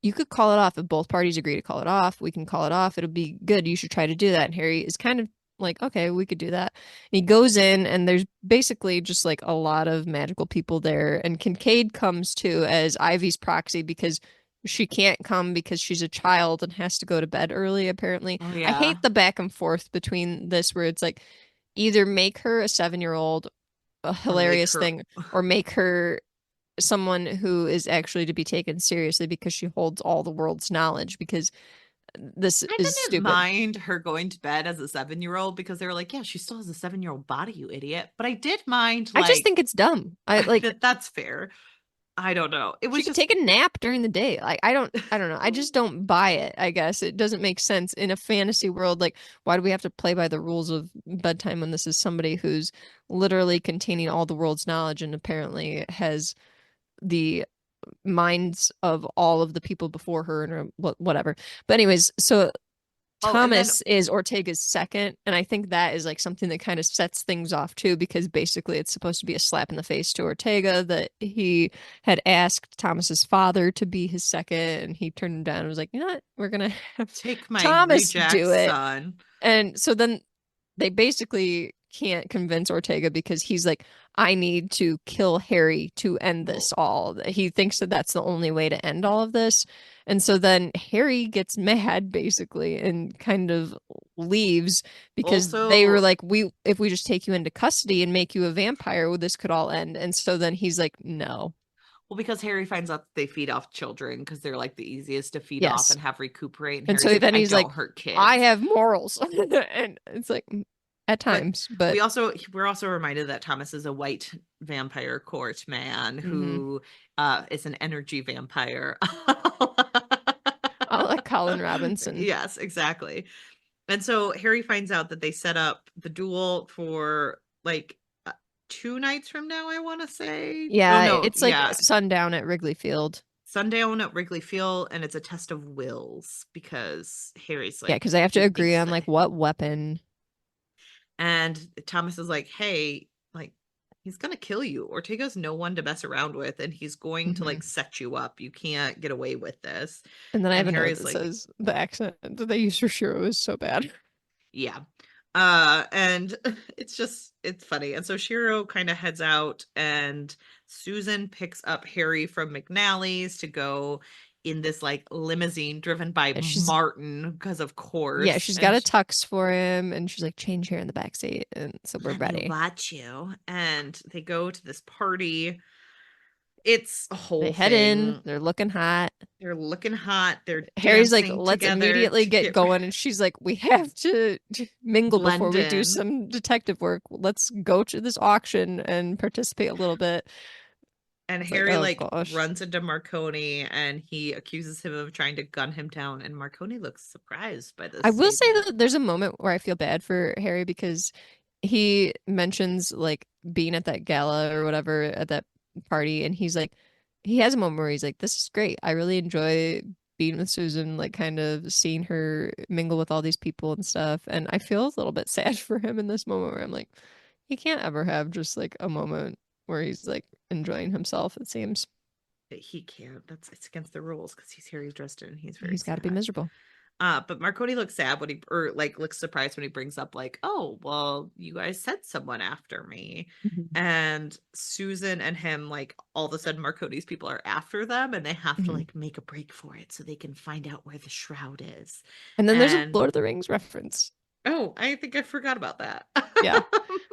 you could call it off if both parties agree to call it off. We can call it off. It'll be good. You should try to do that. And Harry is kind of like, okay, we could do that. And he goes in, and there's basically just like a lot of magical people there. And Kincaid comes too as Ivy's proxy because she can't come because she's a child and has to go to bed early, apparently. Oh I yeah. hate the back and forth between this where it's like either make her a 7-year old, a Or make hilarious her thing, or make her someone who is actually to be taken seriously because she holds all the world's knowledge because this I is didn't stupid. mind her going to bed as a 7-year-old because they were like, yeah, she still has a 7-year-old body, you idiot. But I did mind I just like think it's dumb. I like that's fair. I don't know. It she was could just take a nap during the day. Like I don't know. I just don't buy it, I guess. It doesn't make sense in a fantasy world. Like why do we have to play by the rules of bedtime when this is somebody who's literally containing all the world's knowledge and apparently has the minds of all of the people before her and whatever. But anyways, so oh, and then Thomas is Ortega's second, and I think that is like something that kind of sets things off too, because basically it's supposed to be a slap in the face to Ortega that he had asked Thomas's father to be his second, and he turned him down and was like, you know what, we're gonna have take my Thomas reject do it. son. And so then they basically can't convince Ortega because he's like, I need to kill Harry to end Well, this all. He thinks that that's the only way to end all of this. And so then Harry gets mad basically and kind of leaves because they were also, like, we if we just take you into custody and make you a vampire, well, this could all end. And so then he's like, no. well, because Harry finds out they feed off children because they're like the easiest to feed off Yes. and have recuperate. And And Harry's so like, then I he's don't like, hurt I kids. have morals. And it's like at But times, but we're also reminded that Thomas is a white vampire court man mhm. who is an energy vampire. I like Colin Robinson. Yes, exactly. And so Harry finds out that they set up the duel for like 2 nights from now, I want to say. Oh Yeah, no, it's like yeah. sundown at Wrigley Field. Sundown at Wrigley Field, and it's a test of wills because Harry's Yeah, like because they have to he agree thinks on that like what weapon. and Thomas is like, hey, like he's gonna kill you. Ortega's no one to mess around with, and he's going to Hmm. like set you up. You can't get away with this. And then I And have a note Harry's that like, says the accent that they use for Shiro is so bad. yeah. And it's funny. And so Shiro kind of heads out, and Susan picks up Harry from McNally's to go in this like limousine driven by And Martin, because of yeah, course. she's got And a tux for him, and she's like, change here in the back seat, and so we're let me ready. watch you. And they go to this party. It's a They whole head in, thing. they're looking hot. They're looking hot. They're Harry's like, dancing let's together immediately to get get going. And she's like, we have to mingle before blend we do in. some detective work. Let's go to this auction and participate a little bit. And It's like, Harry oh like gosh. runs into Marconi, and he accuses him of trying to gun him down. And Marconi looks surprised by this I will say statement. that there's a moment where I feel bad for Harry because he mentions like being at that gala or whatever at that party, and he's like, he has a moment where he's like, "This is great. I really enjoy being with Susan, like kind of seeing her mingle with all these people and stuff." And I feel a little bit sad for him in this moment where I'm like, he can't ever have just like a moment where he's like enjoying himself, it seems. He can't. It's against the rules because he's Harry Dresden and he's very He's got to be sad. miserable. But Marconi looks sad when he, or like looks surprised when he brings up like, oh, well, you guys sent someone after me. Mhm. And Susan and him, like all of a sudden Marconi's people are after them, and they have to Mhm. like make a break for it so they can find out where the shroud is. And then there's a And Lord of the Rings reference. oh, I think I forgot about that. Yeah.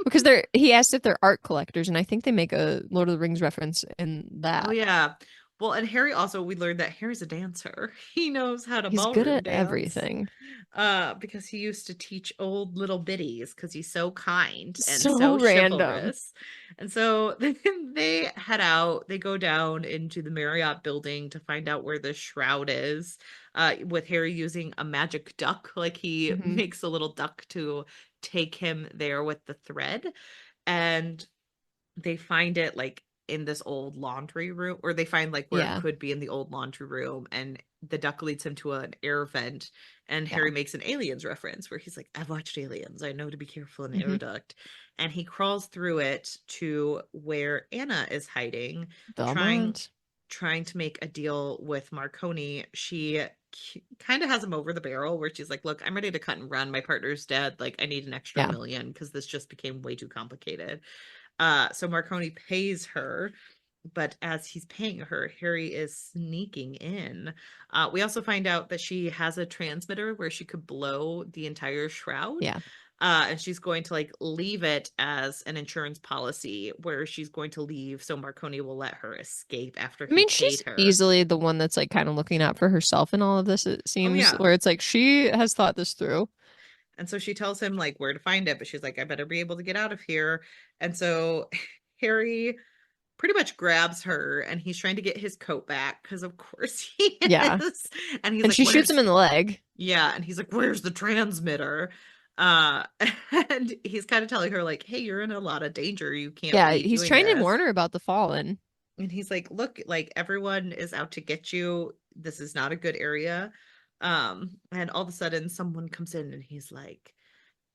Because he asked if they're art collectors, and I think they make a Lord of the Rings reference in Oh that. yeah. Well, and Harry also, we learned that Harry's a dancer. He knows how to He's good ballroom at dance. everything. Because he used to teach old little biddies because he's so kind and so So random. chivalrous. And so they head out, they go down into the Marriott building to find out where the shroud is, with Harry using a magic duck. Like he Hmm. makes a little duck to take him there with the thread. And they find it like in this old laundry room, or they find like where it Yeah. could be in the old laundry room, and the duck leads him to an air vent, and Yeah. Harry makes an aliens reference where he's like, I've watched aliens, I know to be careful in air Hmm. duct. And he crawls through it to where Anna is hiding, trying Belmont. trying to make a deal with Marconi. She kind of has him over the barrel where she's like, look, I'm ready to cut and run, my partner's dead, like I need an extra Yeah. million because this just became way too complicated. So Marconi pays her, but as he's paying her, Harry is sneaking in. We also find out that she has a transmitter where she could blow the entire shroud. Yeah. And she's going to like leave it as an insurance policy where she's going to leave so Marconi will let her escape after I he mean, paid she's her. easily the one that's like kind of looking out for herself in all of this, it Oh seems, yeah. where it's like she has thought this through. And so she tells him like where to find it, but she's like, I better be able to get out of here. And so Harry pretty much grabs her, and he's trying to get his coat back because of course he Yeah. is. And he's And like, she shoots him where's, in the leg. yeah, and he's like, where's the transmitter? And he's kind of telling her like, hey, you're in a lot of danger, you can't Yeah. be He's doing trying to this. warn her about the fallen. And he's like, look, like everyone is out to get you, this is not a good area. And all of a sudden someone comes in, and he's like,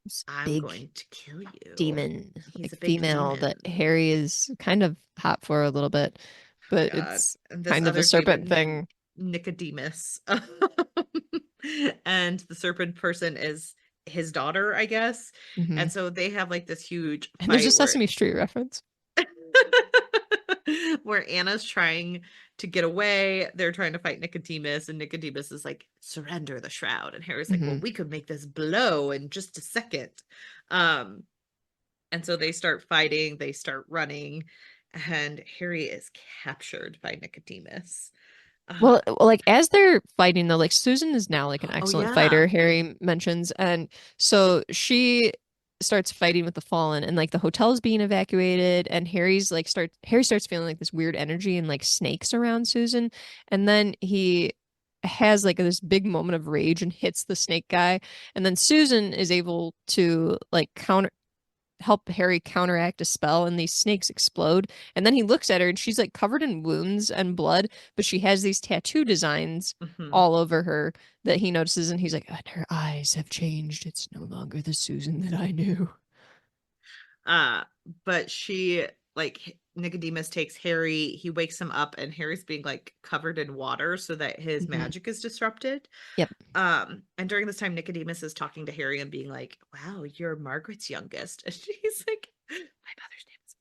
This I'm big going to kill you. demon, He's like a big female that demon. Harry is kind of hot for a little bit, Oh but God. it's And this kind of a other serpent demon named thing. Nicodemus. And the serpent person is his daughter, I guess. Hmm. And so they have like this huge And there's a fight Sesame Street reference. where Anna's trying to get away. They're trying to fight Nicodemus, and Nicodemus is like, surrender the shroud. And Harry's like, well, Hmm. we could make this blow in just a second. Um, and so they start fighting, they start running, and Harry is captured by Nicodemus. Uh, Well, like as they're fighting though, like Susan is now like an oh excellent yeah. fighter, Harry mentions, and so she starts fighting with the fallen, and like the hotel's being evacuated, and Harry starts feeling like this weird energy and like snakes around Susan, and then he has like this big moment of rage and hits the snake guy, and then Susan is able to like counter help Harry counteract a spell, and these snakes explode. And then he looks at her, and she's like covered in wounds and blood, but she has these tattoo designs Mhm. all over her that he notices, and he's like, and her eyes have changed. It's no longer the Susan that I knew. uh but she like Nicodemus takes Harry, he wakes him up, and Harry's being like covered in water so that his Hmm. magic is disrupted. Yep. And during this time, Nicodemus is talking to Harry and being like, "Wow, you're Margaret's youngest," and he's like, "My mother's name is."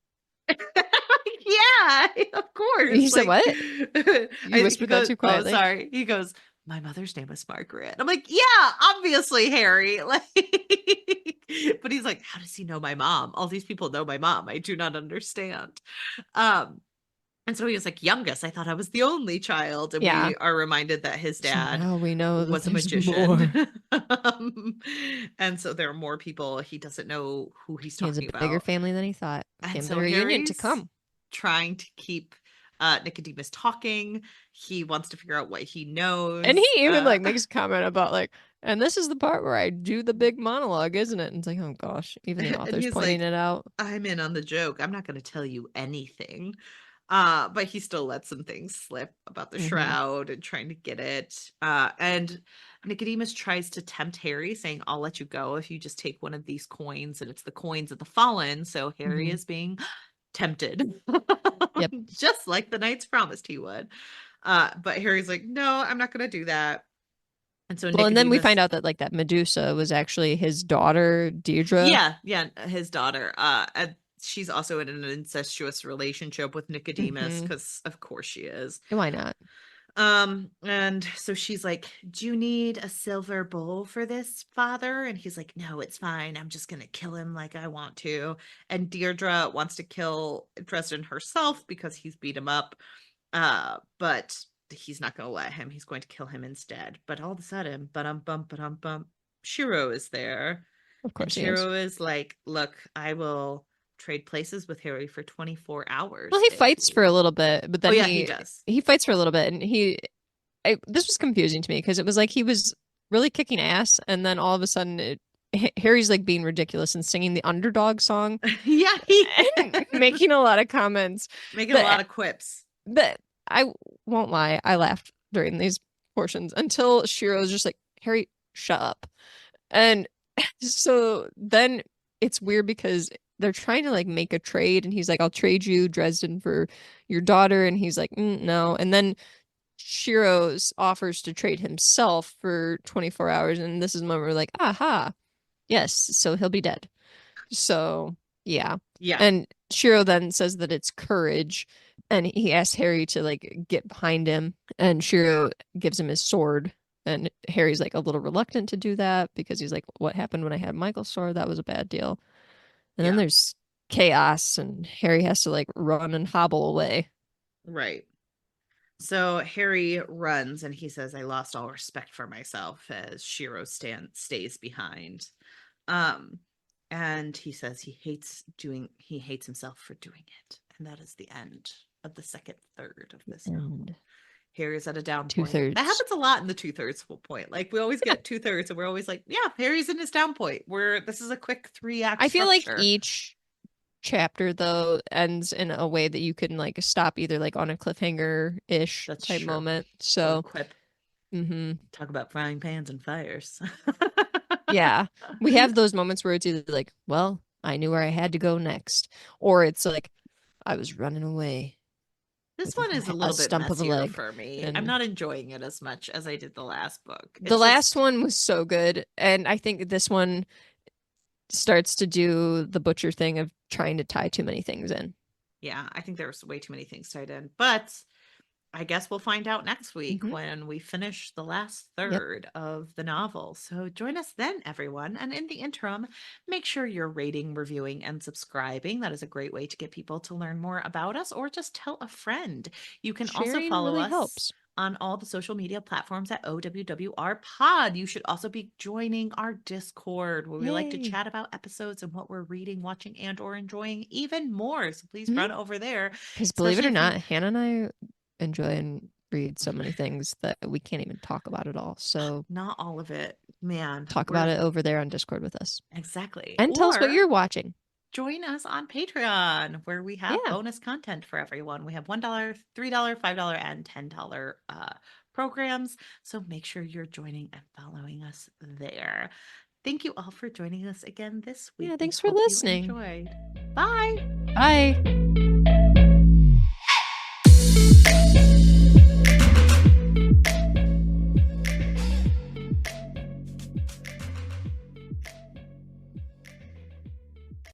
Yeah, of course. You said Like, what? You he whispered that goes, too "Oh, quietly. sorry." He goes, "My mother's name is Margaret." I'm like, "Yeah, obviously, Harry." Like, but he's like, "How does he know my mom? All these people know my mom. I do not understand." Um, and so he was like, "Youngest. I thought I was the only child." And Yeah. we are reminded that his So dad now we know that was a there's magician. more. And so there are more people. He doesn't know who he's He has a talking bigger about. family than he thought. And Family so reunion to Harry's come. trying to keep Nicodemus talking. He wants to figure out what he And he knows. even like makes a comment about like, and this is the part where I do the big monologue, isn't it? And it's like, oh gosh, even the And author's he's pointing like, it out. "I'm in on the joke. I'm not going to tell you anything." But he still lets some things slip about the Hmm. shroud and trying to get it. And Nicodemus tries to tempt Harry, saying, "I'll let you go if you just take one of these coins," and it's the coins of the fallen. So Harry Hmm. is being tempted, Yep. just like the knights promised he would. But Harry's like, "No, I'm not going to do that." And so Well, and then we Nicodemus, find out that like that Medusa was actually his daughter, Deirdre. yeah, yeah, his daughter, and she's also in an incestuous relationship with Nicodemus Hmm. because, of course, she is. Why not? And so she's like, "Do you need a silver bowl for this, father?" And he's like, "No, it's fine. I'm just gonna kill him like I want to." And Deirdre wants to kill Dresden herself because he's beat him up. But he's not gonna let him. He's going to kill him instead. But all of a sudden, but bump, Shiro is there. Of And course he is. Shiro is like, "Look, I will trade places with Harry for 24 Well, hours he if fights you." for a little bit, but Oh then yeah, he he does. he fights for a little bit, and this was confusing to me because it was like he was really kicking ass, and then all of a sudden Harry's like being ridiculous and singing the underdog song Yeah, he and making a lot of comments making a lot that of quips. that I won't lie, I laughed during these portions until Shiro's just like, Harry, shut up. And so then it's weird because they're trying to like make a trade, and he's like, I'll trade you Dresden for your daughter, and he's like, no. And then Shiro's offers to trade himself for 24 hours, and this is when we're like, aha, yes, so he'll be dead. So, yeah. Yeah, And Shiro then says that it's courage, and he asks Harry to like get behind him, and Shiro gives him his sword. And Harry's like a little reluctant to do that because he's like, what happened when I had Michael's sword? That was a bad deal. And then yeah, there's chaos, and Harry has to like run and hobble away. right. So Harry runs and he says, "I lost all respect for myself," as Shiro stays behind. Um, and he says he hates himself for doing it. And that is the end of the second third of this novel. And Harry's at a down two point. That thirds. happens a lot in the two-thirds point. Like we always Yeah. get two-thirds and we're always like, yeah, Harry's in his down point. Where this is a quick three-act I feel like structure. each chapter though ends in a way that you can like stop either like on a cliffhanger-ish That's type true. moment. Or a So, quip. hmm Talk about frying pans and fires. yeah, we have those moments where it's either like, well, I knew where I had to go next, or it's like I was running away This with one is a a little bit stump of a messier leg. for me. I'm And not enjoying it as much as I did the last book. the It's last just, one was so good, and I think this one starts to do the butcher thing of trying to tie too many things in. yeah, I think there's way too many things tied in. But I guess we'll find out next week Hmm. when we finish the last Yep. third of the novel. So join us then, everyone. And in the interim, make sure you're rating, reviewing, and subscribing. That is a great way to get people to learn more about us or just tell a friend. You can also Sharing follow really us helps. on all the social media platforms at OWWR Pod. You should also be joining our Discord where we like to Yay. chat about episodes and what we're reading, watching, and or enjoying even more. So please Hmm. run over there, Because believe it especially or if you not, Hannah and I enjoy and read so many things that we can't even talk about it all. So not all of it, man. talk about We're it over there on Discord with us. exactly. And tell us what Or you're watching. join us on Patreon where we have Yeah. bonus content for everyone. We have $1, $3, $5, and $10 programs. So make sure you're joining and following us there. Thank you all for joining us again this week. Yeah, We thanks for hope you listening. enjoyed. Bye. Bye.